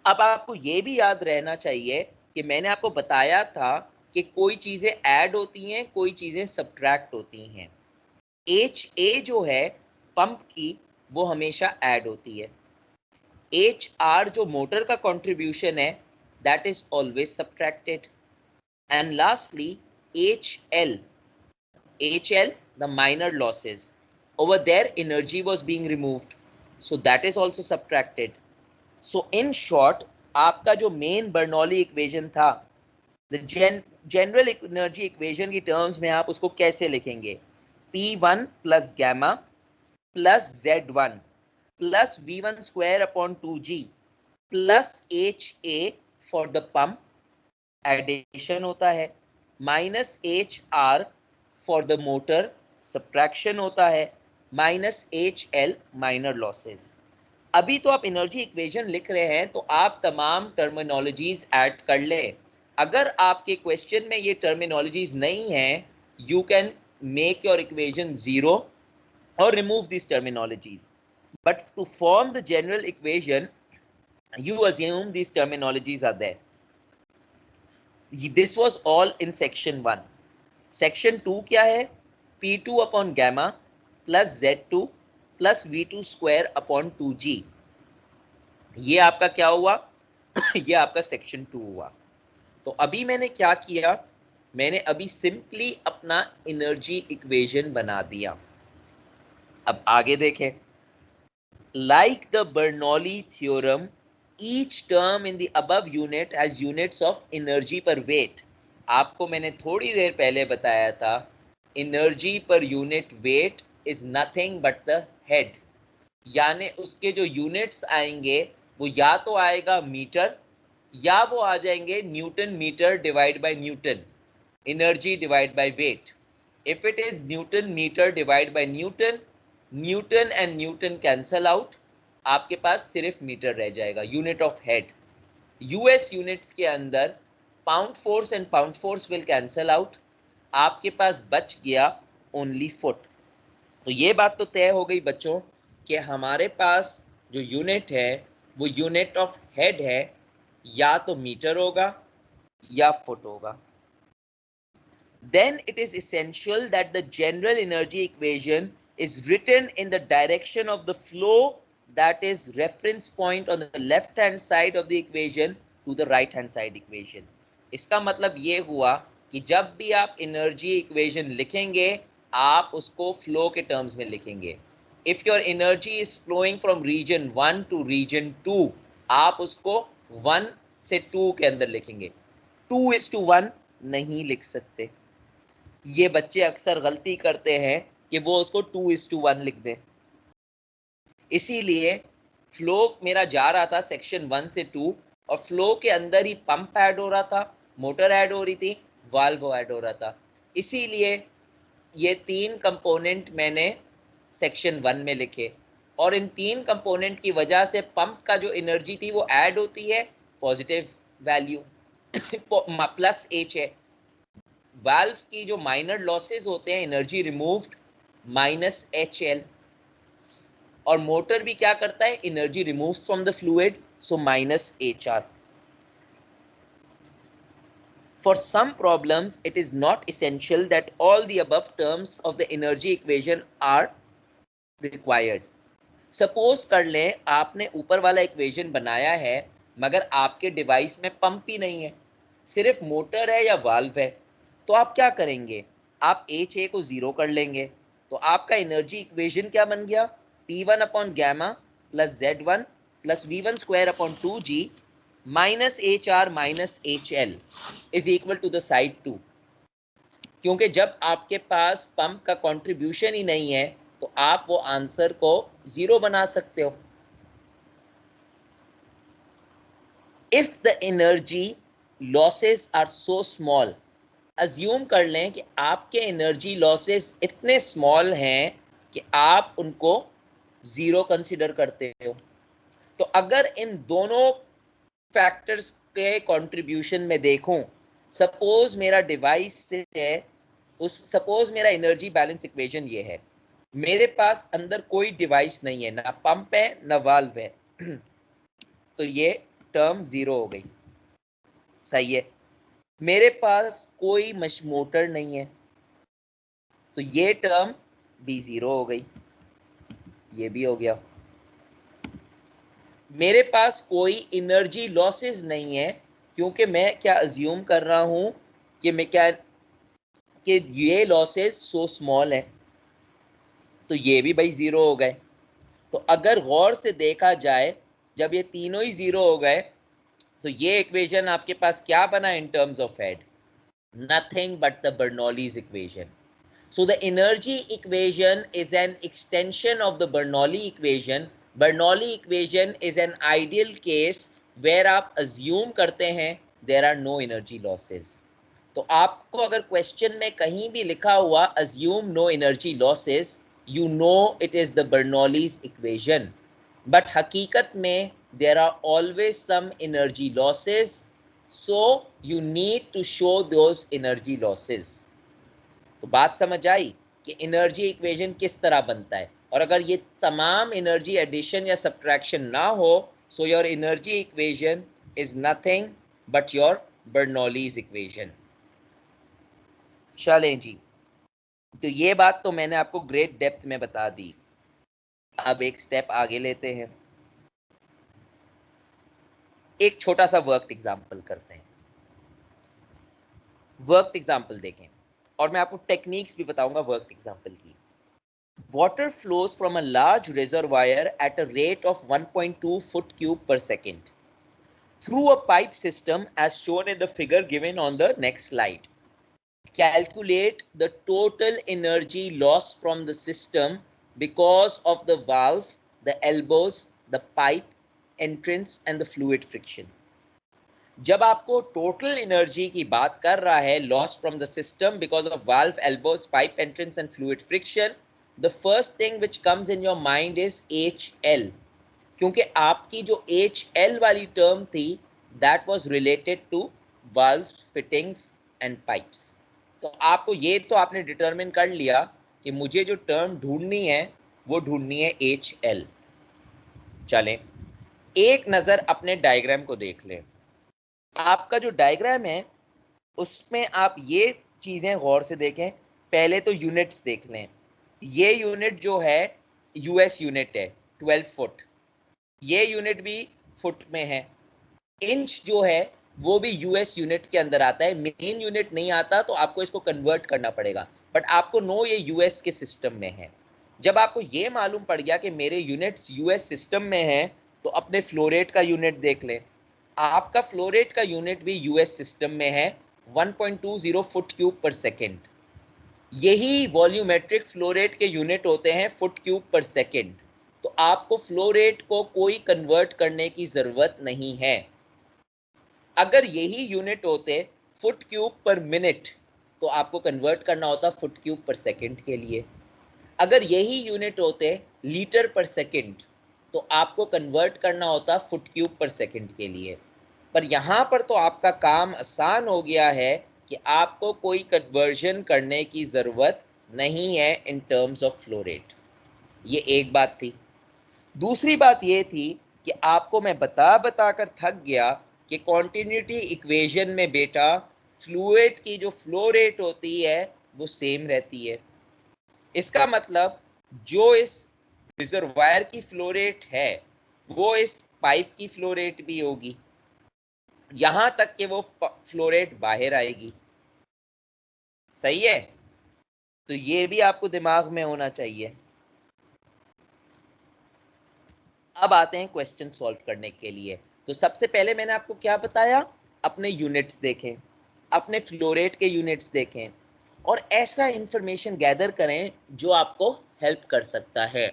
अब आपको ये भी याद रहना चाहिए कि मैंने आपको बताया था कि कोई चीजें ऐड होती हैं, कोई चीजें सब्ट्रैक्ट होती हैं. HA जो है पंप की, वो हमेशा ऐड होती है. HR जो मोटर का कंट्रीब्यूशन है, that is always subtracted. And lastly, HL, the minor losses. Over there, energy was being removed, so that is also subtracted. So in short, आपका जो मेन बर्नौली इक्वेशन था, the general energy equation की टर्म्स में आप उसको कैसे लिखेंगे? P1 plus gamma plus Z1 plus V1 square upon 2G plus HA for the pump, addition होता है, minus HR for the motor, subtraction होता है, माइनस HL माइनर लॉसेस. अभी तो आप एनर्जी इक्वेशन लिख रहे हैं तो आप तमाम टर्मिनोलॉजीज ऐड कर लें, अगर आपके क्वेश्चन में ये टर्मिनोलॉजीज नहीं है, you can make your equation 0 or remove these terminologies. But to form the general equation, you assume these terminologies are there. This was all in section 1. Section 2 क्या है? P2 upon gamma plus Z2 plus V2 square upon 2G. ये आपका क्या हुआ? ये आपका सेक्शन 2 हुआ. तो अभी मैंने क्या किया? मैंने अभी सिंपली अपना एनर्जी इक्वेशन बना दिया. अब आगे देखें. Like the Bernoulli theorem, each term in the above unit has units of energy per weight. आपको मैंने थोड़ी देर पहले बताया था, energy per unit weight is nothing but the head. यानी उसके जो units आएंगे वो या तो आएगा मीटर या वो आ जाएंगे newton metre divide by newton, energy divide by weight. If it is newton metre divide by newton, newton and newton cancel out, आपके पास सिर्फ मीटर रह जाएगा, unit of head. US units के अंदर pound force and pound force will cancel out, आपके पास बच गया ओनली फुट. तो ये बात तो तय हो गई बच्चों कि हमारे पास जो यूनिट है वो यूनिट ऑफ हेड है, या तो मीटर होगा या फुट होगा. Then it is essential that the general energy equation is written in the direction of the flow, that is reference point on the left hand side of the equation to the right hand side equation. इसका मतलब ये हुआ कि जब भी आप एनर्जी इक्वेशन लिखेंगे आप उसको फ्लो के टर्म्स में लिखेंगे. If your energy is flowing from region 1 to region 2, आप उसको 1 से 2 के अंदर लिखेंगे. 2:1 नहीं लिख सकते. ये बच्चे अक्सर गलती करते हैं कि वो उसको 2:1 लिख दें. इसीलिए फ्लो मेरा जा रहा था सेक्शन 1 से 2 और फ्लो के अंदर ही पंप ऐड हो रहा था, मोटर ऐड हो रही थी, वाल्व ऐड हो रहा था. इसीलिए ये 3 कंपोनेंट मैंने सेक्शन 1 में लिखे और इन 3 कंपोनेंट की वजह से पंप का जो एनर्जी थी वो ऐड होती है पॉजिटिव वैल्यू प्लस एच है. वाल्व की जो माइनर लॉसेस होते हैं energy removed minus H L, और मोटर भी क्या करता है energy removes from the fluid, so minus H are. For some problems, it is not essential that all the above terms of the energy equation are required. Suppose कर लें आपने ऊपर वाला इक्वेशन बनाया है मगर आपके डिवाइस में पंप ही नहीं है, सिर्फ मोटर है या वाल्व है, तो आप क्या करेंगे? आप एच ए को 0 कर लेंगे. तो आपका एनर्जी इक्वेशन क्या बन गया? P1 upon gamma plus Z1 plus V1 square upon 2G minus H R minus H L is equal to the side 2. क्योंकि जब आपके पास पंप का कंट्रीब्यूशन ही नहीं है तो आप वो आंसर को 0 बना सकते हो. If the energy losses are so small, assume कर लें कि आपके एनर्जी लॉसेस इतने स्मॉल हैं कि आप उनको 0 कंसिडर करते हो. तो अगर इन दोनों फैक्टर्स के कंट्रीब्यूशन में देखूं, सपोज मेरा डिवाइस से है, सपोज मेरा एनर्जी बैलेंस इक्वेशन ये है, मेरे पास अंदर कोई डिवाइस नहीं है, ना पंप है ना वाल्व है, तो ये टर्म 0 हो गई. सही है. मेरे पास कोई मोटर नहीं है तो ये टर्म भी 0 हो गई, ये भी हो गया. मेरे पास कोई एनर्जी लॉसेस नहीं है क्योंकि मैं क्या अज्यूम कर रहा हूं कि मैं क्या कि ये लॉसेस सो स्मॉल है, तो ये भी भाई 0 हो गए. तो अगर गौर से देखा जाए जब ये तीनों ही 0 हो गए तो ये इक्वेशन आपके पास क्या बना इन terms of head? Nothing but the Bernoulli's equation. So the energy equation is an extension of the Bernoulli equation. Bernoulli equation is an ideal case where आप assume करते हैं there are no energy losses. तो आपको अगर क्वेश्चन में कहीं भी लिखा हुआ assume no energy losses, you know it is the Bernoulli's equation. But हकीकत में there are always some energy losses. So you need to show those energy losses. तो बात समझ आई कि एनर्जी इक्वेशन किस तरह बनता है, और अगर ये तमाम एनर्जी एडिशन या सब्ट्रैक्शन ना हो, so your energy equation is nothing but your Bernoulli's equation. चलें जी, तो ये बात तो मैंने आपको ग्रेट डेप्थ में बता दी। अब एक स्टेप आगे लेते हैं, एक छोटा सा वर्क एग्जाम्पल करते हैं। वर्क एग्जाम्पल देखें, और मैं आपको टेक्निक्स भी बताऊंगा वर्क एग्जाम्पल की। Water flows from a large reservoir at a rate of 1.2 foot cube per second through a pipe system as shown in the figure given on the next slide. Calculate the total energy loss from the system because of the valve, the elbows, the pipe entrance and the fluid friction. जब आपको टोटल एनर्जी की बात कर रहा है, loss from the system because of valve, elbows, pipe entrance and fluid friction, the first thing which comes in your mind is HL, क्योंकि आपकी जो HL वाली टर्म थी that was related to valves, fittings and pipes. तो आपको ये तो आपने डिटरमिन कर लिया कि मुझे जो टर्म ढूंढनी है वो ढूंढनी है HL। चलें एक नजर अपने डायग्राम को देख लें। आपका जो डायग्राम है उसमें आप ये चीजें गौर से देखें। पहले तो यूनिट्स देख लें। ये यूनिट जो है यूएस यूनिट है 12 फुट, ये यूनिट भी फुट में है। इंच जो है वो भी यूएस यूनिट के अंदर आता है, मेन यूनिट नहीं आता, तो आपको इसको कन्वर्ट करना पड़ेगा, बट आपको नो ये यूएस के सिस्टम में है। जब आपको ये मालूम पड़ गया कि मेरे यूनिट्स यूएस सिस्टम में हैं, तो अपने फ्लो रेट का यूनिट देख लें। आपका फ्लो रेट का यूनिट भी यूएस सिस्टम में है 1.20 फुट क्यूब पर सेकेंड। यही वॉल्यूमेट्रिक फ्लो रेट के यूनिट होते हैं फुट क्यूब पर सेकेंड। तो आपको फ्लो रेट को कोई कन्वर्ट करने की जरूरत नहीं है। अगर यही यूनिट होते फुट क्यूब पर मिनट, तो आपको कन्वर्ट करना होता फुट क्यूब पर सेकेंड के लिए। अगर यही यूनिट होते लीटर पर सेकेंड, तो आपको कन्वर्ट करना होता फुट क्यूब पर सेकेंड के लिए। पर यहाँ पर तो आपका काम आसान हो गया है कि आपको कोई कन्वर्जन करने की ज़रूरत नहीं है इन टर्म्स ऑफ फ्लो रेट। ये एक बात थी। दूसरी बात ये थी कि आपको मैं बता बता कर थक गया कि कॉन्टिन्यूटी इक्वेशन में बेटा फ्लूइड की जो फ्लो रेट होती है वो सेम रहती है। इसका मतलब जो इस रिजर्वायर की फ्लो रेट है वो इस पाइप की फ्लो रेट भी होगी, यहां तक कि वो फ्लो रेट बाहर आएगी। सही है, तो ये भी आपको दिमाग में होना चाहिए। अब आते हैं क्वेश्चन सॉल्व करने के लिए। तो सबसे पहले मैंने आपको क्या बताया, अपने यूनिट्स देखें, अपने फ्लो रेट के यूनिट्स देखें और ऐसा इंफॉर्मेशन गैदर करें जो आपको हेल्प कर सकता है।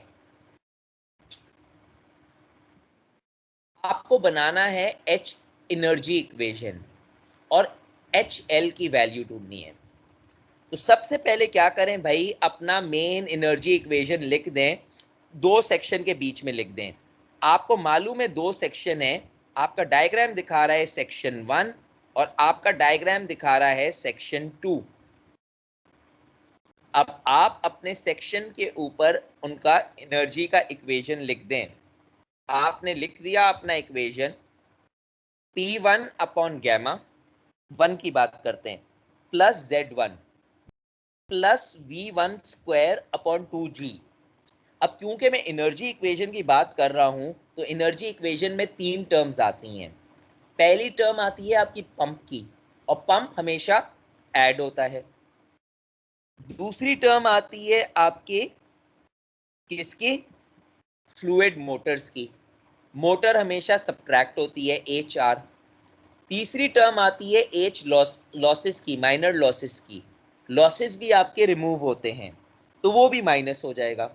आपको बनाना है H एनर्जी इक्वेशन और HL की वैल्यू ढूंढनी है। तो सबसे पहले क्या करें भाई, अपना मेन एनर्जी इक्वेशन लिख दें, दो सेक्शन के बीच में लिख दें। आपको मालूम है दो सेक्शन है, आपका डायग्राम दिखा रहा है सेक्शन 1 और आपका डायग्राम दिखा रहा है सेक्शन 2। अब आप अपने सेक्शन के ऊपर उनका एनर्जी का इक्वेशन लिख दें। आपने लिख दिया अपना इक्वेशन, P1 अपॉन गैमा 1 की बात करते हैं plus Z1 plus V1 square upon 2G। अब क्योंकि मैं एनर्जी इक्वेशन की बात कर रहा हूं, तो एनर्जी इक्वेशन में तीन टर्म्स आती हैं। पहली टर्म आती है आपकी पंप की, और पंप हमेशा ऐड होता है। दूसरी टर्म आती है आपके किसकी, फ्लूइड मोटर्स की, मोटर हमेशा सब्ट्रैक्ट होती है HR। तीसरी टर्म आती है H लॉसेस की, माइनर लॉसेस की, लॉसेस भी आपके रिमूव होते हैं तो वो भी माइनस हो जाएगा।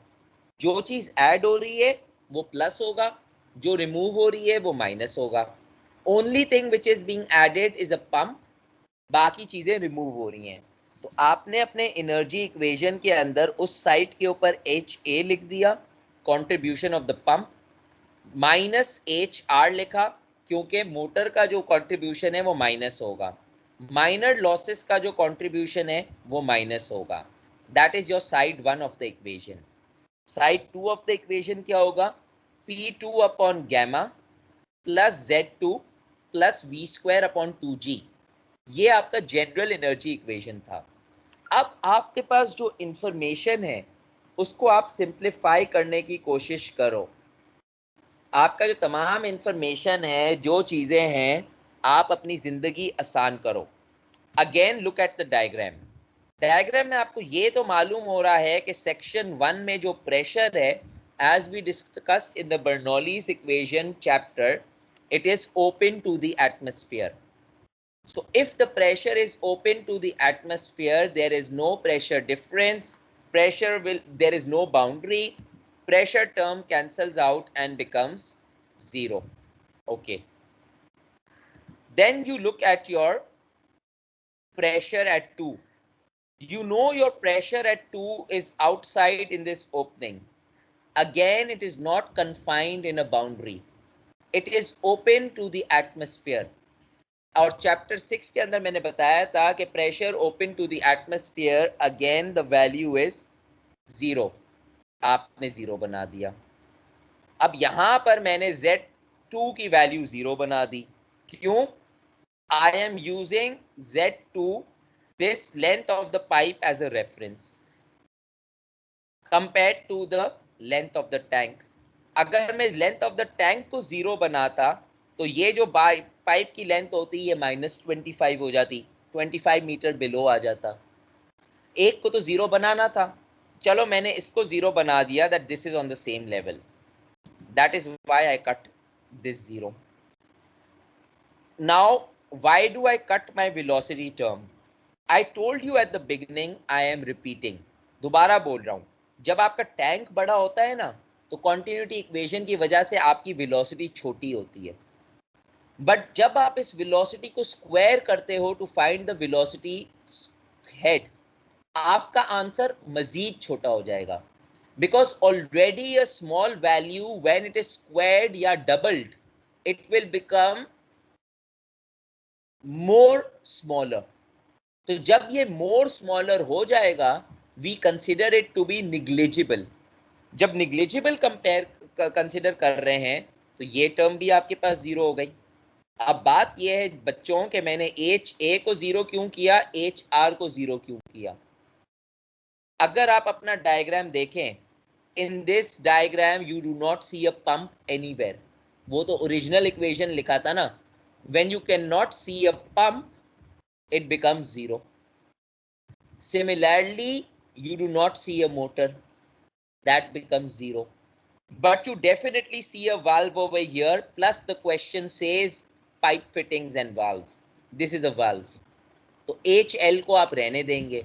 जो चीज ऐड हो रही है वो प्लस होगा, जो रिमूव हो रही है वो माइनस होगा। Only thing which is being added is a pump, बाकी चीजें रिमूव हो रही हैं। तो आपने अपने एनर्जी इक्वेशन के अंदर उस साइड के ऊपर HA लिख दिया, contribution of the pump, minus HR लिखा क्योंकि मोटर का जो कंट्रीब्यूशन है वो माइनस होगा, माइनर लॉसेस का जो कंट्रीब्यूशन है वो माइनस होगा। That is your side one of the equation. Side two of the equation क्या होगा? P2 upon gamma plus Z2 plus V square upon 2G। ये आपका जनरल एनर्जी इक्वेशन था। अब आपके पास जो इंफॉर्मेशन है उसको आप सिंप्लीफाई करने की कोशिश करो। आपका जो तमाम इंफॉर्मेशन है, जो चीजें हैं, आप अपनी जिंदगी आसान करो। Again look at the diagram. Diagram में आपको ये तो मालूम हो रहा है कि सेक्शन 1 में जो प्रेशर है, as we discussed in the Bernoulli's equation chapter, it is open to the atmosphere. So if the pressure is open to the atmosphere, there is no pressure difference, there is no boundary, pressure term cancels out and becomes 0. Okay. Then you look at your pressure at 2. You know your pressure at 2 is outside in this opening. Again, it is not confined in a boundary. It is open to the atmosphere. और चैप्टर 6 के अंदर मैंने बताया था कि pressure open to the atmosphere, again the value is 0। आपने 0 बना दिया। अब यहां पर मैंने Z2 की वैल्यू 0 बना दी। क्यों? I am using Z2, this length of the pipe, as a reference compared to the length of the tank. अगर मैं लेंथ ऑफ द टैंक को 0 बनाता तो ये जो पाइप की लेंथ होती है -25 हो जाती, 25 मीटर बिलो आ जाता। एक को तो 0 बनाना था, चलो मैंने इसको 0 बना दिया, that this is on the same level. That is why I cut this 0। Now why do I cut my velocity term? I told you at the beginning, I am repeating, दोबारा बोल रहा हूं, जब आपका टैंक बड़ा होता है ना, तो कॉन्टिन्यूटी इक्वेशन की वजह से आपकी वेलोसिटी छोटी होती है। बट जब आप इस वेलोसिटी को स्क्वायर करते हो to find the velocity head, आपका आंसर मजीद छोटा हो जाएगा, because already a small value when it is squared या doubled, it will become more smaller. तो जब ये मोर स्मॉलर हो जाएगा, we consider it to be negligible. जब निग्लिजिबल कंसिडर कर रहे हैं तो ये टर्म भी आपके पास 0 हो गई। अब बात यह है बच्चों कि मैंने HA को 0 क्यों किया, HR को 0 क्यों किया? अगर आप अपना डायग्राम देखें, in this diagram you do not see a pump anywhere. वो तो ओरिजिनल इक्वेशन लिखा था ना, when you can not see a pump, it becomes 0. Similarly, you do not see a motor, that becomes 0. But you definitely see a valve over here, plus the question says pipe fittings and valve. This is a valve. तो HL को आप रहने देंगे।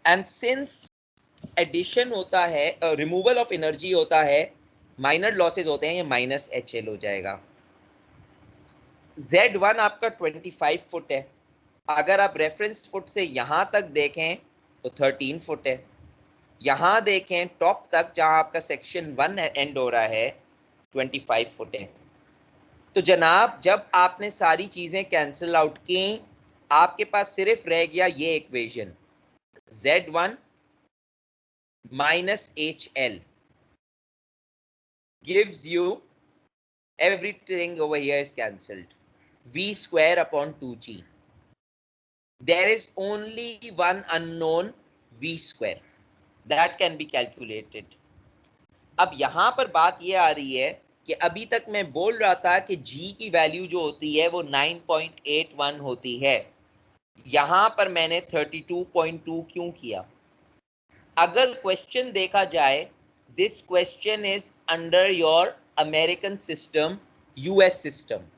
And since addition होता है, removal of energy होता है, minor losses होते हैं, ये minus HL हो जाएगा। Z1 आपका 25 फुट है। अगर आप रेफरेंस फुट से यहां तक देखें तो 13 फुट है। यहां देखें टॉप तक जहां आपका सेक्शन 1 एंड हो रहा है, 25 फुट है। तो जनाब, जब आपने सारी चीजें कैंसिल आउट की, आपके पास सिर्फ रह गया ये equation, Z1 minus HL gives you everything over here is cancelled, V square upon 2G. There is only one unknown, V square, that can be calculated. अब यहां पर बात ये आ रही है कि अभी तक मैं बोल रहा था कि G की वैल्यू जो होती है वो 9.81 होती है। यहां पर मैंने 32.2 क्यों किया? अगर क्वेश्चन देखा जाए, this question is under your American system, US system.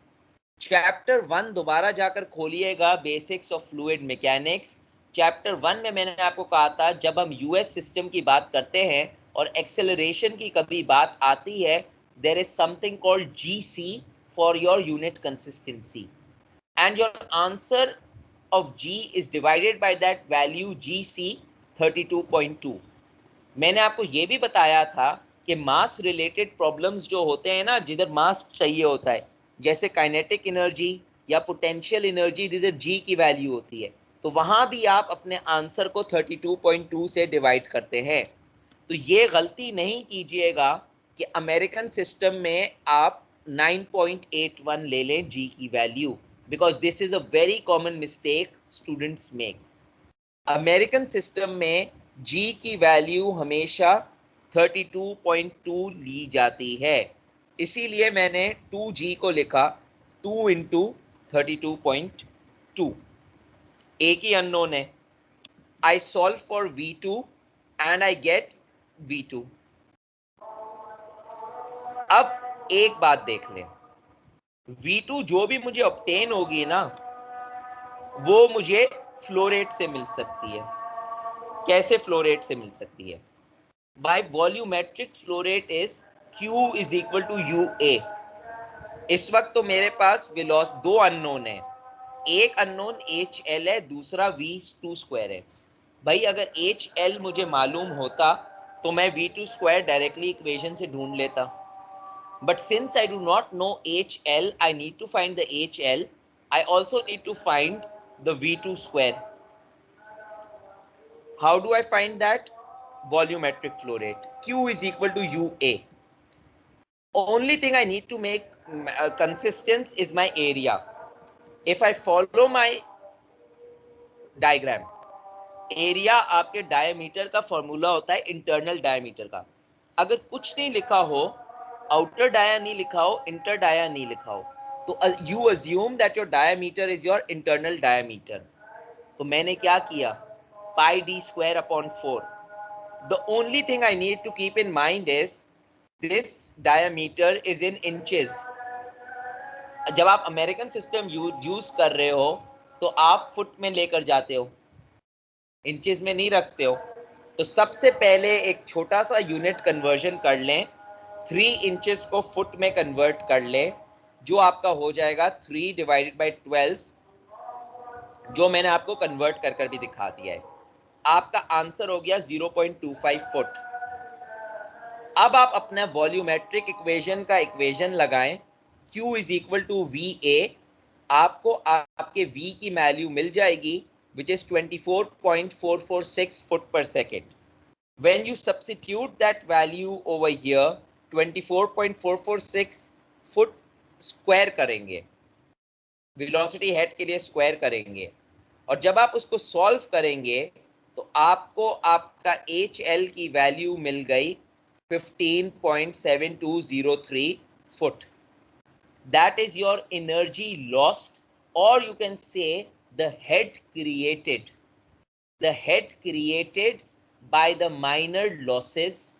Chapter 1 दोबारा जाकर खोलिएगा, basics of fluid mechanics. Chapter 1 में मैंने आपको कहा था, जब हम US सिस्टम की बात करते हैं और एक्सेलरेशन की कभी बात आती है, there is something called GC for your unit consistency, and your answer of G is divided by that value GC 32.2। मैंने आपको ये भी बताया था कि मास रिलेटेड प्रॉब्लम्स जो होते हैं ना, जिधर मास चाहिए होता है, जैसे काइनेटिक एनर्जी या पोटेंशियल एनर्जी जिधर जी की वैल्यू होती है, तो वहां भी आप अपने आंसर को 32.2 से डिवाइड करते हैं। तो ये गलती नहीं कीजिएगा कि अमेरिकन सिस्टम में आप 9.81 ले लें जी की value, because this is a very common mistake students make. American system में जी की वैल्यू हमेशा 32.2 ली जाती है, इसीलिए मैंने 2g को लिखा 2 इंटू 32.2। एक ही अननोन है। I solve for V2 and I get V2। अब एक बात देख लें, V2 जो भी मुझे ऑब्टेन होगी ना, वो मुझे फ्लो रेट से मिल सकती है। कैसे फ्लो रेट से मिल सकती है? By volumetric flow rate is Q is equal to UA। इस वक्त तो मेरे पास वेलोस दो अननोन है, एक अननोन HL है, दूसरा V2 स्क्वायर है। भाई अगर HL मुझे मालूम होता तो मैं V2 स्क्वायर डायरेक्टली इक्वेशन से ढूंढ लेता, but since I do not know HL, I need to find the HL. I also need to find the V2 square. How do I find that? Volumetric flow rate. Q is equal to UA. Only thing I need to make consistent is my area. If I follow my diagram, area आपके डायमीटर का फॉर्मूला होता है इंटरनल डायमीटर का। अगर कुछ नहीं लिखा हो, आउटर डाया नहीं लिखा हो, इंटर डाया नहीं लिखा हो, तो you assume that your diameter is your internal diameter. तो मैंने क्या किया, pi D square upon 4। The only thing I need to keep in mind is this diameter is in inches. जब आप अमेरिकन सिस्टम यूज कर रहे हो तो आप फुट में लेकर जाते हो, इंचेस में नहीं रखते हो। तो सबसे पहले एक छोटा सा यूनिट कन्वर्जन कर लें, 3 इंचेस को फुट में कन्वर्ट कर लें, जो आपका हो जाएगा 3 डिवाइडेड बाई 12, जो मैंने आपको कन्वर्ट कर कर भी दिखा दिया है। आपका आंसर हो गया 0.25 फुट। अब आप अपना वॉल्यूमेट्रिक इक्वेशन का इक्वेशन लगाएं, Q is equal to VA। आपको आपके V की वैल्यू मिल जाएगी which is 24.446 foot per second. When you substitute that value over here, 24.446 foot square करेंगे, वेलोसिटी हेड के लिए स्क्वायर करेंगे, और जब आप उसको सॉल्व करेंगे तो आपको आपका HL की वैल्यू मिल गई 15.7203 foot. That is your energy lost, or you can say the head created. The head created by the minor losses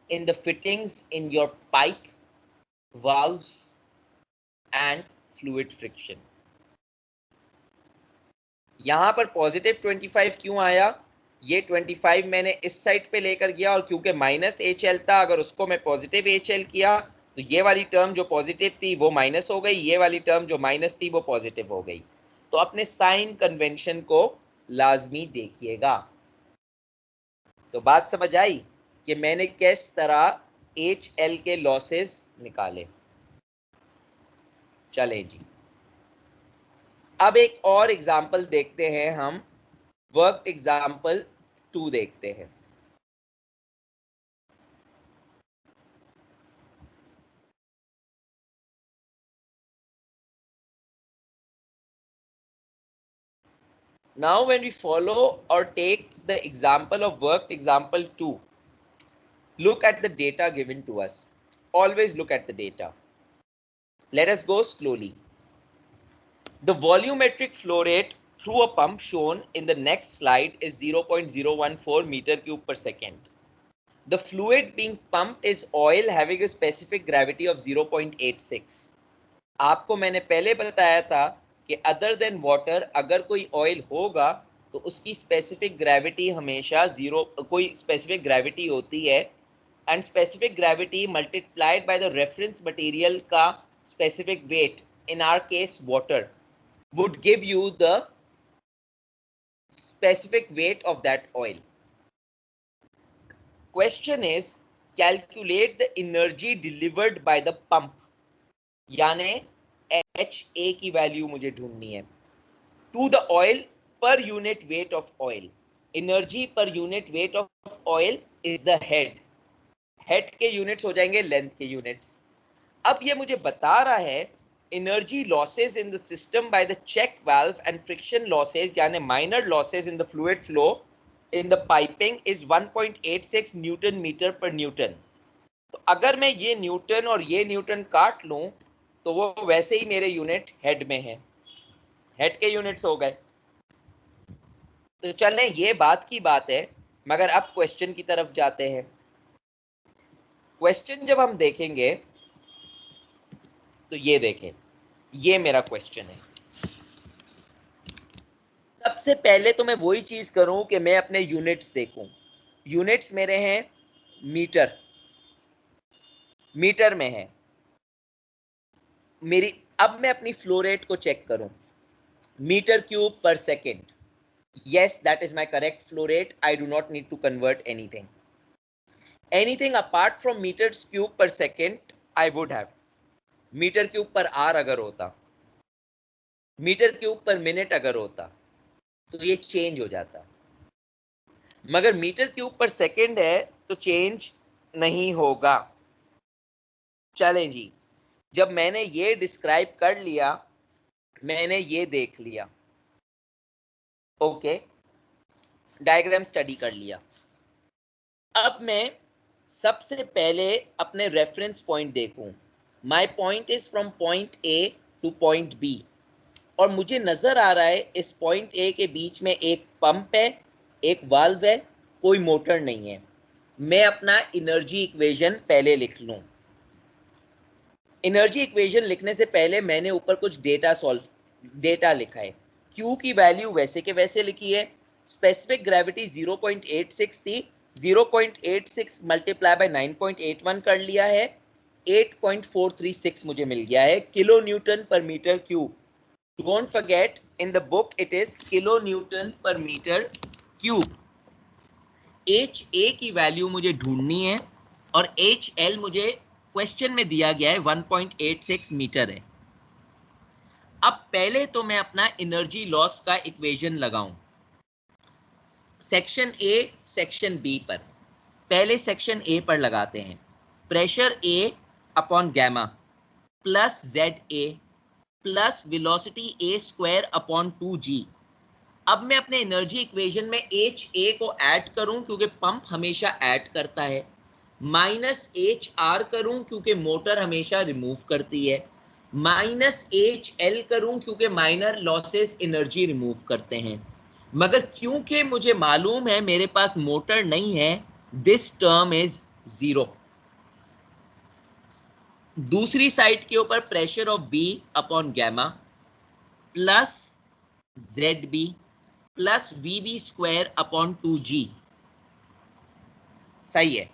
in the fittings in your pipe, valves and fluid friction. यहां पर पॉजिटिव 25 क्यों आया? ये 25 मैंने इस साइड पे लेकर गया, और क्योंकि माइनस HL था, अगर उसको मैं पॉजिटिव HL किया तो ये वाली टर्म जो पॉजिटिव थी वो माइनस हो गई, ये वाली टर्म जो माइनस थी वो पॉजिटिव हो गई। तो अपने साइन कन्वेंशन को लाजमी देखिएगा। तो बात समझ आई कि मैंने किस तरह HL के लॉसेस निकाले। चले जी, अब एक और एग्जाम्पल देखते हैं हम, वर्क एग्जाम्पल 2 देखते हैं। Now when we follow or take the example of worked example 2, look at the data given to us. Always look at the data. Let us go slowly. The volumetric flow rate through a pump shown in the next slide is 0.014 meter cube per second. The fluid being pumped is oil having a specific gravity of 0.86. आपको मैंने पहले बताया था कि अदर देन वाटर अगर कोई ऑयल होगा तो उसकी स्पेसिफिक ग्रेविटी हमेशा जीरो, कोई स्पेसिफिक ग्रेविटी होती है, and specific gravity multiplied by the reference material का specific weight, in our case water, would give you the specific weight of that oil. Question is, calculate the energy delivered by the pump. यानी HA की वैल्यू मुझे ढूंढनी है। To the oil per unit weight of oil, energy per unit weight of oil is the head. Head के यूनिट्स हो जाएंगे लेंथ के यूनिट्स। अब ये मुझे बता रहा है energy losses in the system by the check valve and friction losses यानी minor losses in the fluid flow in the piping is 1.86 newton metre per newton. तो अगर मैं ये न्यूटन और ये न्यूटन काट लूं तो वो वैसे ही मेरे यूनिट हेड में है, हेड के यूनिट्स हो गए। तो चलें, ये बात की बात है, मगर अब क्वेश्चन की तरफ जाते हैं। क्वेश्चन जब हम देखेंगे तो ये देखें, ये मेरा क्वेश्चन है। सबसे पहले तो मैं वही चीज करूं कि मैं अपने यूनिट्स देखूं। यूनिट्स मेरे हैं मीटर, मीटर में है मेरी। अब मैं अपनी फ्लो रेट को चेक करूं, मीटर क्यूब पर second. yes, that is my correct flow rate. I do not need to convert anything apart from meters cube per second. I would have metre cube per R अगर होता, मीटर क्यूब पर मिनट अगर होता तो ये चेंज हो जाता, मगर मीटर क्यूब पर सेकंड है तो चेंज नहीं होगा। चलें जी, जब मैंने ये डिस्क्राइब कर लिया, मैंने ये देख लिया, ओके, डायग्राम स्टडी कर लिया। अब मैं सबसे पहले अपने रेफरेंस पॉइंट देखूं। My point is from point A to point B, और मुझे नजर आ रहा है इस पॉइंट ए के बीच में एक पंप है, एक वाल्व है, कोई मोटर नहीं है। मैं अपना एनर्जी इक्वेशन पहले लिख लूं। एनर्जी इक्वेशन लिखने से पहले मैंने ऊपर कुछ डेटा लिखा है। Q की वैल्यू वैसे के वैसे लिखी है। स्पेसिफिक ग्रेविटी 0.86 थी, 0.86 मल्टीप्लाई बाय 9.81 कर लिया है, 8.436 मुझे मिल गया है kilo newton per metre cube. Don't forget, in the book it is kilo newton per metre cube. HA की वैल्यू मुझे ढूंढनी है और HL मुझे क्वेश्चन में दिया गया है 1.86 मीटर है। अब पहले तो मैं अपना एनर्जी लॉस का इक्वेशन लगाऊं सेक्शन ए सेक्शन बी पर। पहले सेक्शन ए पर लगाते हैं। Pressure A upon gamma plus ZA plus velocity A square upon 2G। अब मैं अपने एनर्जी इक्वेशन में HA को ऐड करूं क्योंकि पंप हमेशा ऐड करता है, माइनस HR करूं क्योंकि मोटर हमेशा रिमूव करती है, माइनस HL करूं क्योंकि माइनर लॉसेस एनर्जी रिमूव करते हैं। मगर क्योंकि मुझे मालूम है मेरे पास मोटर नहीं है, दिस टर्म इज जीरो। दूसरी साइड के ऊपर pressure of B upon gamma plus ZB plus VB square upon 2G। सही है,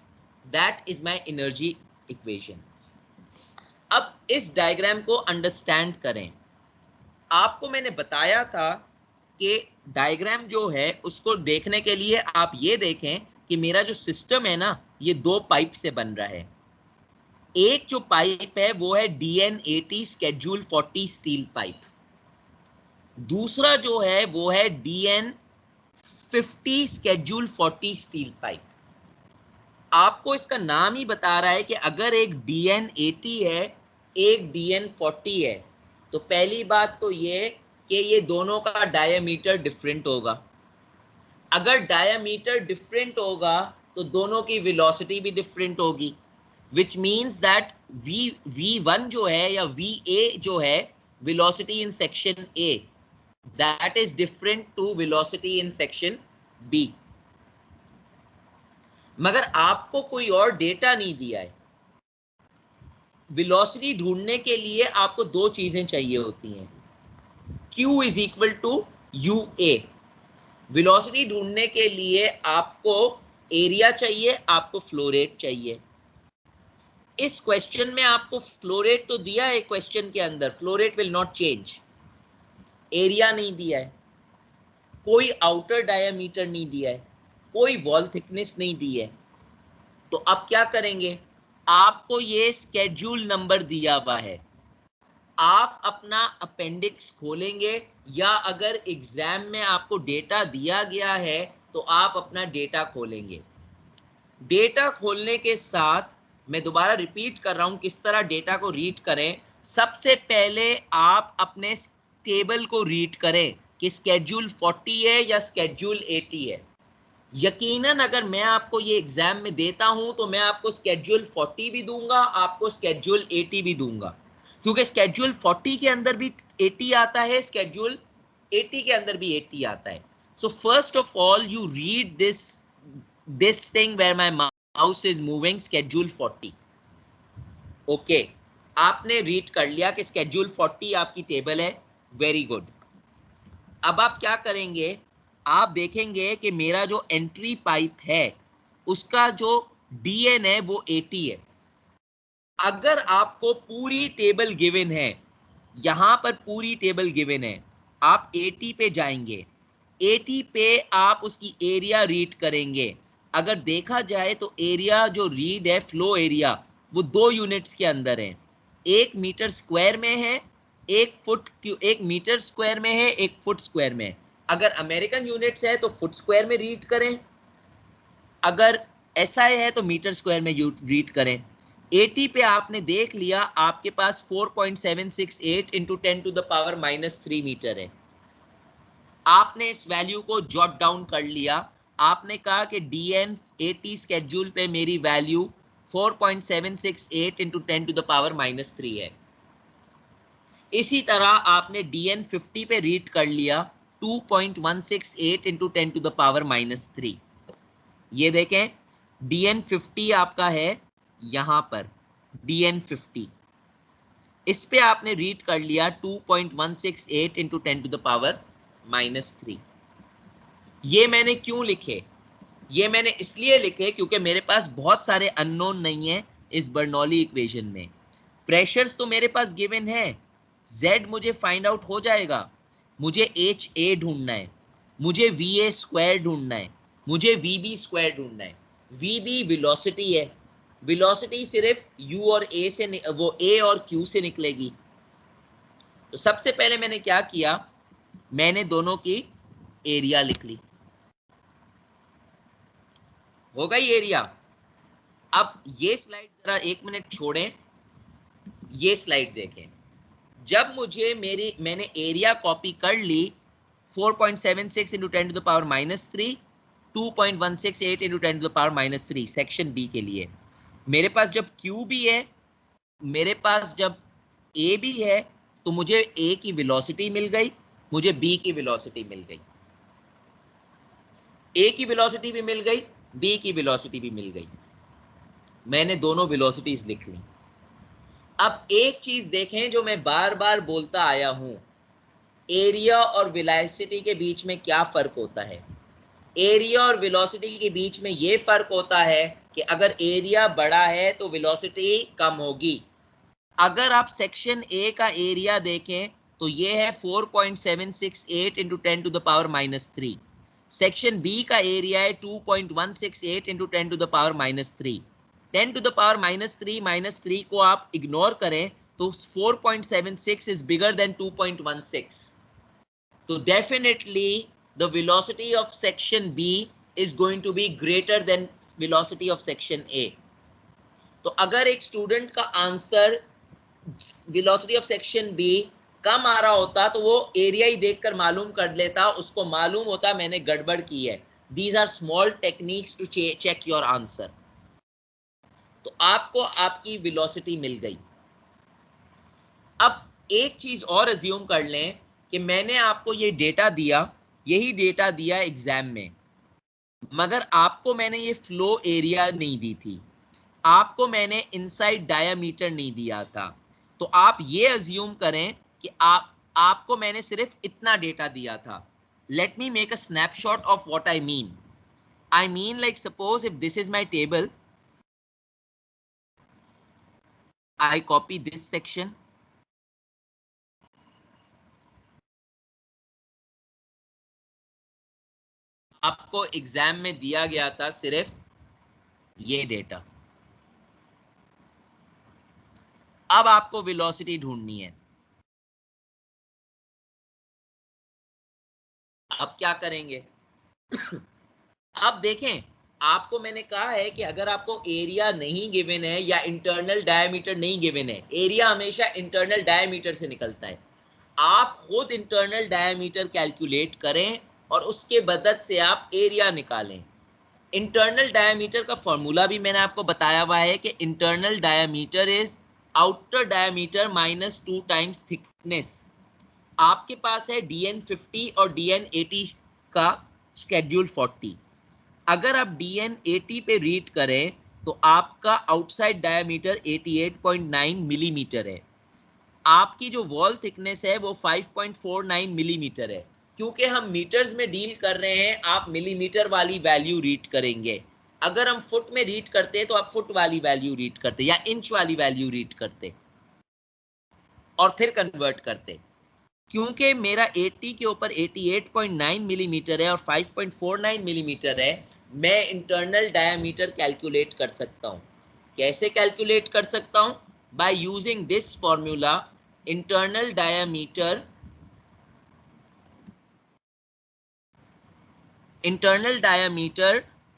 that is my energy equation. अब इस डायग्राम को अंडरस्टैंड करें। आपको मैंने बताया था कि डायग्राम जो है उसको देखने के लिए आप ये देखें कि मेरा जो सिस्टम है ना, ये दो पाइप से बन रहा है। एक जो पाइप है वो है DN80 स्केड्यूल 40 स्टील पाइप, दूसरा जो है वो है DN50 स्केड्यूल 40 स्टील पाइप। आपको इसका नाम ही बता रहा है कि अगर एक DN80 है, एक DN40 है, तो पहली बात तो ये कि ये दोनों का डायमीटर डिफरेंट होगा। अगर डायमीटर डिफरेंट होगा तो दोनों की वेलोसिटी भी डिफरेंट होगी, विच मीन्स दैट V1 जो है या VA जो है, velocity in section A, that is different to velocity in section B। मगर आपको कोई और डेटा नहीं दिया है। वेलोसिटी ढूंढने के लिए आपको दो चीजें चाहिए होती हैं, Q is equal to UA। Velocity ढूंढने के लिए आपको एरिया चाहिए, आपको फ्लो रेट चाहिए। इस क्वेश्चन में आपको फ्लो रेट तो दिया है, क्वेश्चन के अंदर flow rate will not change, area नहीं दिया है, कोई आउटर डायमीटर नहीं दिया है, कोई वॉल थिकनेस नहीं दी है। तो अब क्या करेंगे, आपको ये स्केड्यूल नंबर दिया हुआ है, आप अपना अपेंडिक्स खोलेंगे या अगर एग्जाम में आपको डेटा दिया गया है तो आप अपना डेटा खोलेंगे। डेटा खोलने के साथ मैं दोबारा रिपीट कर रहा हूं किस तरह डेटा को रीड करें। सबसे पहले आप अपने टेबल को रीड करें कि स्केड्यूल 40 है या स्केड्यूल 80 है। यकीनन अगर मैं आपको ये एग्जाम में देता हूं तो मैं आपको स्केड्यूल 40 भी दूंगा, आपको स्केड्यूल 80 भी दूंगा, क्योंकि स्केड्यूल 40 के अंदर भी 80 आता है, स्केड्यूल 80 के अंदर भी 80 आता है। So first of all you read this thing where my mouse is moving, schedule 40। Okay, आपने रीड कर लिया कि स्केड्यूल 40 आपकी टेबल है, वेरी गुड। अब आप क्या करेंगे, आप देखेंगे कि मेरा जो एंट्री पाइप है उसका जो डीएन है वो 80 है। अगर आपको पूरी टेबल गिवन है, यहां पर पूरी टेबल गिवन है, आप 80 पे जाएंगे, 80 पे आप उसकी एरिया रीड करेंगे। अगर देखा जाए तो एरिया जो रीड है, फ्लो एरिया, वो 2 यूनिट्स के अंदर है, 1 मीटर स्क्वायर में है, 1 मीटर स्क्वायर में है, 1 फुट स्क्वायर में है। अगर अमेरिकन यूनिट्स है तो फुट स्क्वायर में रीड करें, अगर एसआई है तो मीटर स्क्वायर में रीड करें। 80 पे आपने देख लिया, आपके पास 4.768 into 10 to the power -3 metre है। आपने इस वैल्यू को जॉट डाउन कर लिया। आपने कहा कि DN 80 स्केड्यूल पे मेरी value 4.768 into 10 to the power -3 है। इसी तरह आपने DN 50 पे रीड कर लिया 2.168 इंटू 10 टू द पावर -3। ये देखें, DN 50 आपका है यहां पर, DN 50 इस पे आपने रीड कर लिया 2.168 इंटू 10 टू द पावर -3। ये मैंने क्यों लिखे, ये मैंने इसलिए लिखे क्योंकि मेरे पास बहुत सारे अननोन नहीं है इस बर्नौली इक्वेशन में। प्रेशर्स तो मेरे पास गिवन है, Z मुझे फाइंड आउट हो जाएगा, मुझे HA ढूंढना है, मुझे VA स्क्वायर ढूंढना है, मुझे VB स्क्वायर ढूंढना है। VB वेलोसिटी है, वेलोसिटी सिर्फ U और A से वो A और Q से निकलेगी। तो सबसे पहले मैंने क्या किया, मैंने दोनों की एरिया लिख ली, हो गई एरिया। अब ये स्लाइड जरा 1 मिनट छोड़ें, ये स्लाइड देखें। जब मैंने एरिया कॉपी कर ली 4.76 into 10 to the power -3, 2.168 into 10 to the power -3 section B के लिए। मेरे पास जब क्यू भी है, मेरे पास जब ए भी है, तो मुझे ए की वेलोसिटी मिल गई, मुझे बी की वेलोसिटी मिल गई, ए की वेलोसिटी भी मिल गई, बी की वेलोसिटी भी मिल गई। मैंने दोनों वेलोसिटीज लिख ली। अब एक चीज देखें जो मैं बार बार बोलता आया हूं, एरिया और वेलोसिटी के बीच में क्या फर्क होता है। एरिया और वेलोसिटी के बीच में ये फर्क होता है कि अगर एरिया बड़ा है तो वेलोसिटी कम होगी। अगर आप सेक्शन ए का एरिया देखें तो ये है 4.768 into 10 to the power -3। Section B का एरिया है 2.168 into 10 to the power -3। 10 to the power -3 को आप इग्नोर करें तो 4.76 इज बिगर देन 2.16। तो definitely the velocity of section B is going to be greater than velocity of section A। तो अगर एक स्टूडेंट का answer velocity of section B कम आ रहा होता तो वो एरिया ही देखकर मालूम कर लेता, उसको मालूम होता मैंने गड़बड़ की है। These are small techniques to check your answer। तो आपको आपकी वेलोसिटी मिल गई। अब एक चीज और अज्यूम कर लें कि मैंने आपको ये डेटा दिया, यही डेटा दिया एग्जाम में, मगर आपको मैंने ये फ्लो एरिया नहीं दी थी, आपको मैंने इनसाइड डायामीटर नहीं दिया था। तो आप ये अज्यूम करें कि आपको मैंने सिर्फ इतना डेटा दिया था। Late me make a snapshot of what I mean like suppose if this is my table, I copy this section, आपको एग्जाम में दिया गया था सिर्फ ये डेटा। अब आपको वेलोसिटी ढूंढनी है। अब क्या करेंगे? अब देखें, आपको मैंने कहा है कि अगर आपको एरिया नहीं गिवन है या इंटरनल डायमीटर नहीं गिवन है, एरिया हमेशा इंटरनल डायमीटर से निकलता है, आप खुद इंटरनल डायमीटर कैलकुलेट करें और उसके मदद से आप एरिया निकालें। इंटरनल डायमीटर का फॉर्मूला भी मैंने आपको बताया हुआ है कि internal diameter is outer diameter minus 2 times thickness. आपके पास है DN50 और DN80 का शेड्यूल 40। अगर आप DN80 पे रीड करें तो आपका आउटसाइड डायमीटर 88.9 मिलीमीटर है, आपकी जो वॉल थिकनेस है वो 5.49 मिलीमीटर है। क्योंकि हम मीटर्स में डील कर रहे हैं, आप मिलीमीटर वाली वैल्यू रीड करेंगे। अगर हम फुट में रीड करते तो आप फुट वाली वैल्यू रीड करते या इंच वाली वैल्यू रीड करते और फिर कन्वर्ट करते। क्योंकि मेरा 80 के ऊपर 88.9 मिलीमीटर है और 5.49 मिलीमीटर है, मैं इंटरनल डायमीटर कैलकुलेट कर सकता हूं। कैसे कैलकुलेट कर सकता हूं? By using this formula, internal diameter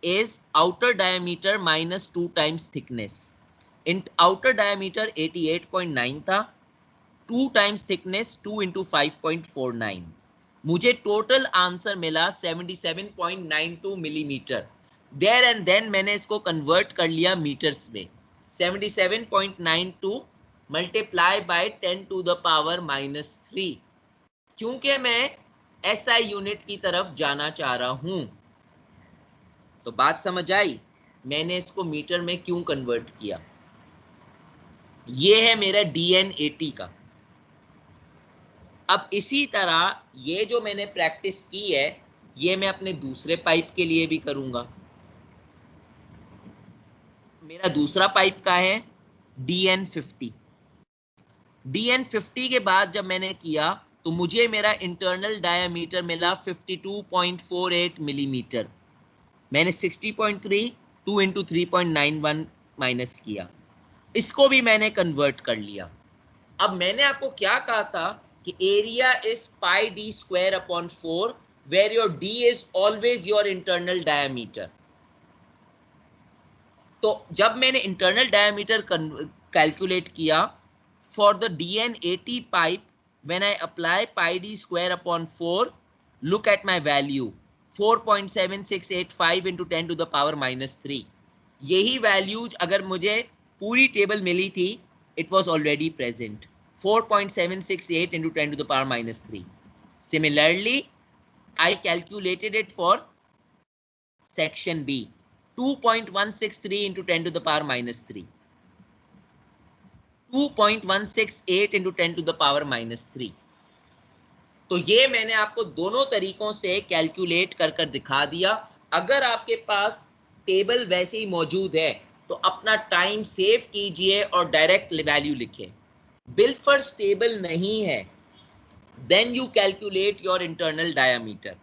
is outer diameter minus 2 times thickness. outer diameter 88.9 था, 2 times thickness 2 into 5.49, मुझे टोटल आंसर मिला 77.92 मिलीमीटर। देयर एंड देन मैंने इसको कन्वर्ट कर लिया मीटर्स में। 77.92 multiply by 10 to the power -3। क्योंकि मैं SI यूनिट की तरफ जाना चाह रहा हूं, तो बात समझ आई? मैंने इसको मीटर में क्यों कन्वर्ट किया। ये है मेरा DN80 का। अब इसी तरह ये जो मैंने प्रैक्टिस की है, ये मैं अपने दूसरे पाइप के लिए भी करूंगा। मेरा दूसरा पाइप का है DN50। DN50 के बाद जब मैंने किया तो मुझे मेरा इंटरनल डायमीटर मिला 52.48 मिलीमीटर। मैंने 60.3 2 इंटू 3.91 माइनस किया, इसको भी मैंने कन्वर्ट कर लिया। अब मैंने आपको क्या कहा था कि area is pi D square upon 4, where your D is always your internal diameter. तो जब मैंने इंटरनल डायमीटर कैलकुलेट किया फॉर द DN80 पाइप, when I apply pi D square upon 4, look at my value 4.7685 into 10 to the power -3। यही वैल्यूज अगर मुझे पूरी टेबल मिली थी, it was already present, 4.768 into 10 to the power -3. Similarly, I calculated it for section B, 2.163 into 10 to the power -3, 2.168 into 10 to the power -3। तो ये मैंने आपको दोनों तरीकों से कैलकुलेट कर कर दिखा दिया। अगर आपके पास टेबल वैसे ही मौजूद है तो अपना टाइम सेव कीजिए और डायरेक्ट वैल्यू लिखिए। बिल्फर्स टेबल नहीं है, then you calculate your internal diameter,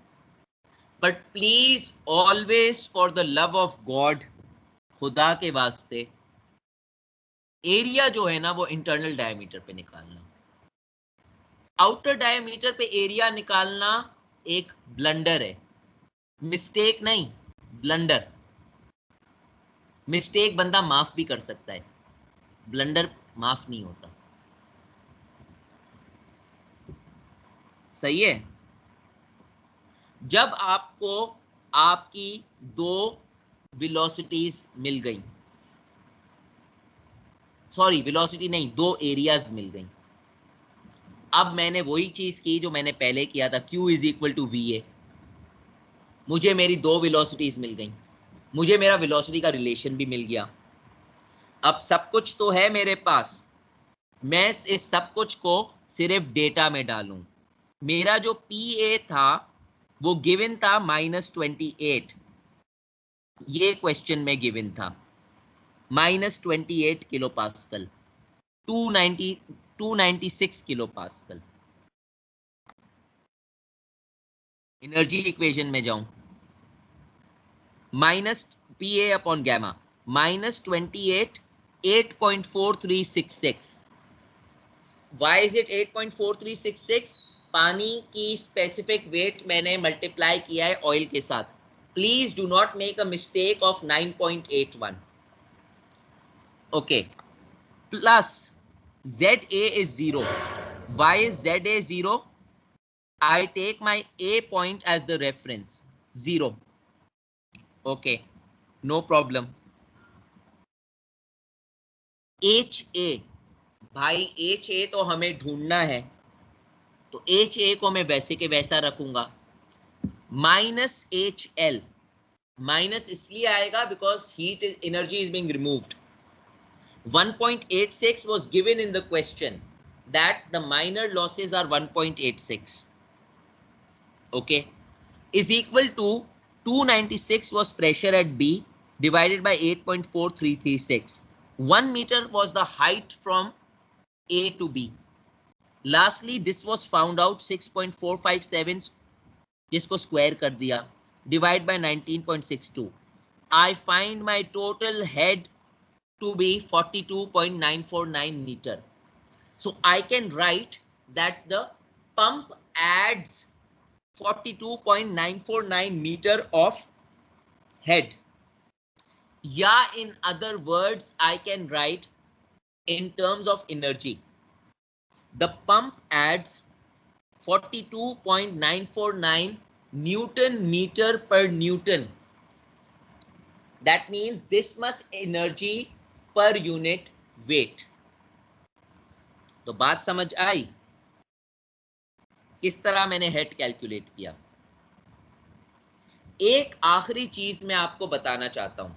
but please always for the love of God, खुदा के वास्ते एरिया जो है ना वो इंटरनल डायमीटर पे निकालना। आउटर डायमीटर पे एरिया निकालना एक ब्लंडर है, मिस्टेक नहीं, ब्लंडर। मिस्टेक बंदा माफ भी कर सकता है, ब्लंडर माफ नहीं होता। सही है? जब आपको आपकी दो वेलोसिटीज मिल गई, सॉरी वेलोसिटी नहीं, दो एरियाज मिल गई। अब मैंने वही चीज की जो मैंने पहले किया था, Q is equal to VA। मुझे मेरी दो वेलोसिटीज मिल गई, मुझे मेरा वेलोसिटी का रिलेशन भी मिल गया। अब सब कुछ तो है मेरे पास, मैं इस सब कुछ को सिर्फ डेटा में डालूं। मेरा जो PA था वो गिवन था -28, ये क्वेश्चन में गिवन था -28 kilo pascal, 296 kilo pascal. Energy equation में जाऊं, minus PA upon gamma -28, 8.4366। Why is it 8.4366? पानी की स्पेसिफिक वेट मैंने मल्टीप्लाई किया है ऑयल के साथ. Please do not make a mistake of 9.81. Okay, plus ZA is 0. Why is ZA 0? I take my A point as the reference, 0. Okay, no problem. HA, भाई HA तो हमें ढूंढना है, तो HA को मैं वैसे के वैसा रखूंगा. माइनस HL, माइनस इसलिए आएगा because heat energy is being removed. 1.86 was given in the question that the minor losses are 1.86. Okay, is equal to 296 was pressure at B divided by 8.4336. 1 meter was the height from A to B. Lastly, this was found out 6.457, जिसको स्क्वायर कर दिया, divide by 19.62. I find my total head to be 42.949 meter. So I can write that the pump adds 42.949 meter of head. Yeah, in other words, I can write in terms of energy. The pump adds 42.949 Newton meter per Newton. That means this much energy per unit weight. तो बात समझ आई किस तरह मैंने हेड कैलकुलेट किया. एक आखिरी चीज मैं आपको बताना चाहता हूं.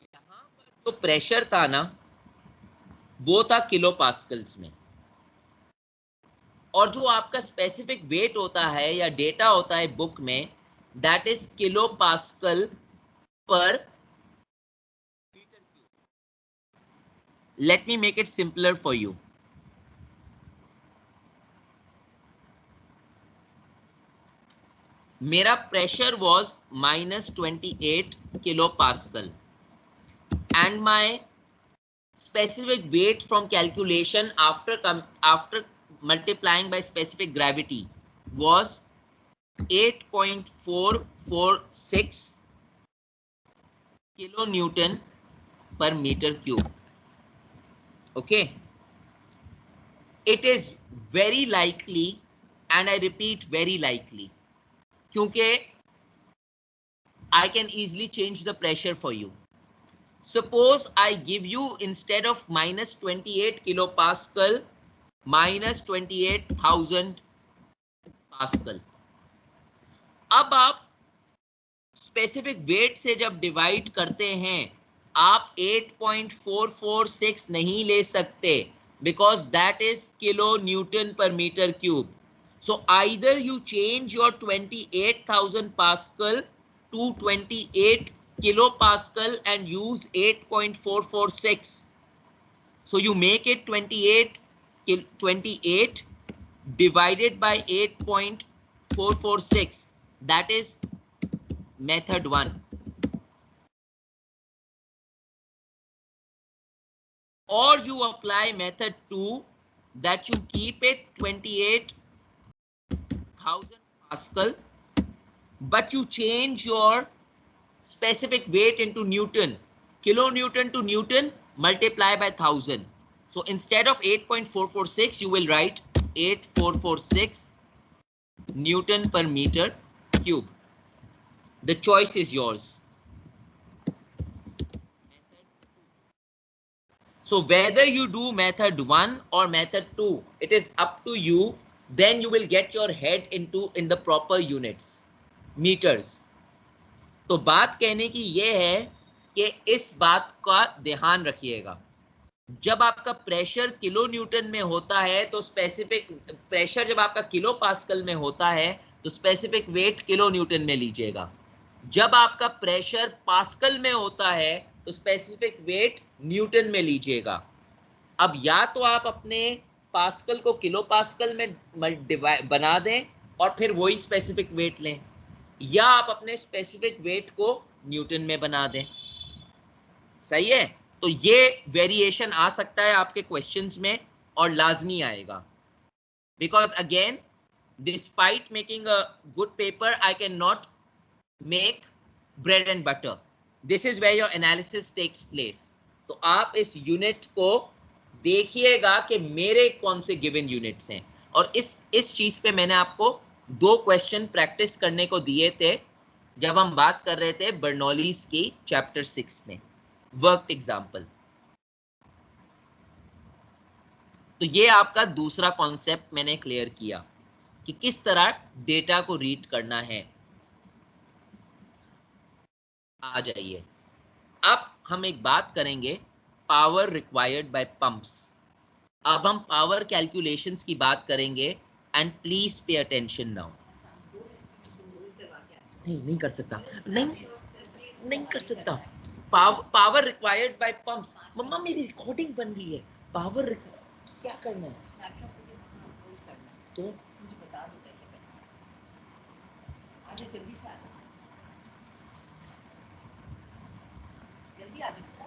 यहां पर जो प्रेशर था ना, वो था किलो पास्कल्स में, और जो आपका स्पेसिफिक वेट होता है या डेटा होता है बुक में, that is kilo pascal per metre cube. Let me make it simpler for you. मेरा pressure was -28 kilo pascal and my specific weight from calculation after multiplying by specific gravity was 8.446 kilonewton per meter cube. Okay, it is very likely, and I repeat very likely, क्योंकि I can easily change the pressure for you. Suppose I give you, instead of -28 kilopascal, -28,000 pascal. अब आप स्पेसिफिक वेट से जब डिवाइड करते हैं, आप 8.446 नहीं ले सकते, because that is kilo Newton per meter cube. So either you change your 28,000 pascal to 28 kilopascal and use 8.446. So you make it 28 divided by 8.446. That is method 1. Or you apply method 2, that you keep it 28,000 pascal, but you change your specific weight into Newton, kilonewton to Newton, multiply by 1000. So instead of 8.446, you will write 8446 Newton per meter cube. The choice is yours. So whether you do method 1 or method 2, it is up to you. Then you will get your head in the proper units, meters. तो बात कहने की ये है कि इस बात का ध्यान रखिएगा, जब आपका प्रेशर किलो न्यूटन में होता है तो स्पेसिफिक प्रेशर, जब आपका किलो पास्कल में होता है तो स्पेसिफिक वेट किलो न्यूटन में लीजिएगा. जब आपका प्रेशर पास्कल में होता है तो स्पेसिफिक वेट न्यूटन में लीजिएगा. अब या तो आप अपने पास्कल को किलो पास्कल में बना दें और फिर वही स्पेसिफिक वेट लें, या आप अपने स्पेसिफिक वेट को न्यूटन में बना दें. सही है. तो ये वेरिएशन आ सकता है आपके क्वेश्चंस में, और लाजमी आएगा. because again, despite making a good paper, I cannot make bread and butter. This is where your analysis takes place. तो आप इस यूनिट को देखिएगा कि मेरे कौन से गिवन यूनिट्स हैं, और इस चीज पे मैंने आपको 2 क्वेश्चन प्रैक्टिस करने को दिए थे जब हम बात कर रहे थे बर्नौलीज की चैप्टर 6 में, वर्क एग्जाम्पल। तो ये आपका दूसरा कॉन्सेप्ट मैंने क्लियर किया कि किस तरह डेटा को रीड करना है। आ जाइए, अब हम एक बात करेंगे पावर रिक्वायर्ड बाय पंप्स। अब हम पावर कैलकुलेशंस की बात करेंगे, and please pay attention now. नहीं कर सकता, नहीं कर सकता। Power required by pumps. मम्मा मेरी रिकॉर्डिंग बन रही है। पावर क्या करना है तो मुझे बता दो कैसे करना है। जल्दी से आ जाओ, जल्दी आ जाओ।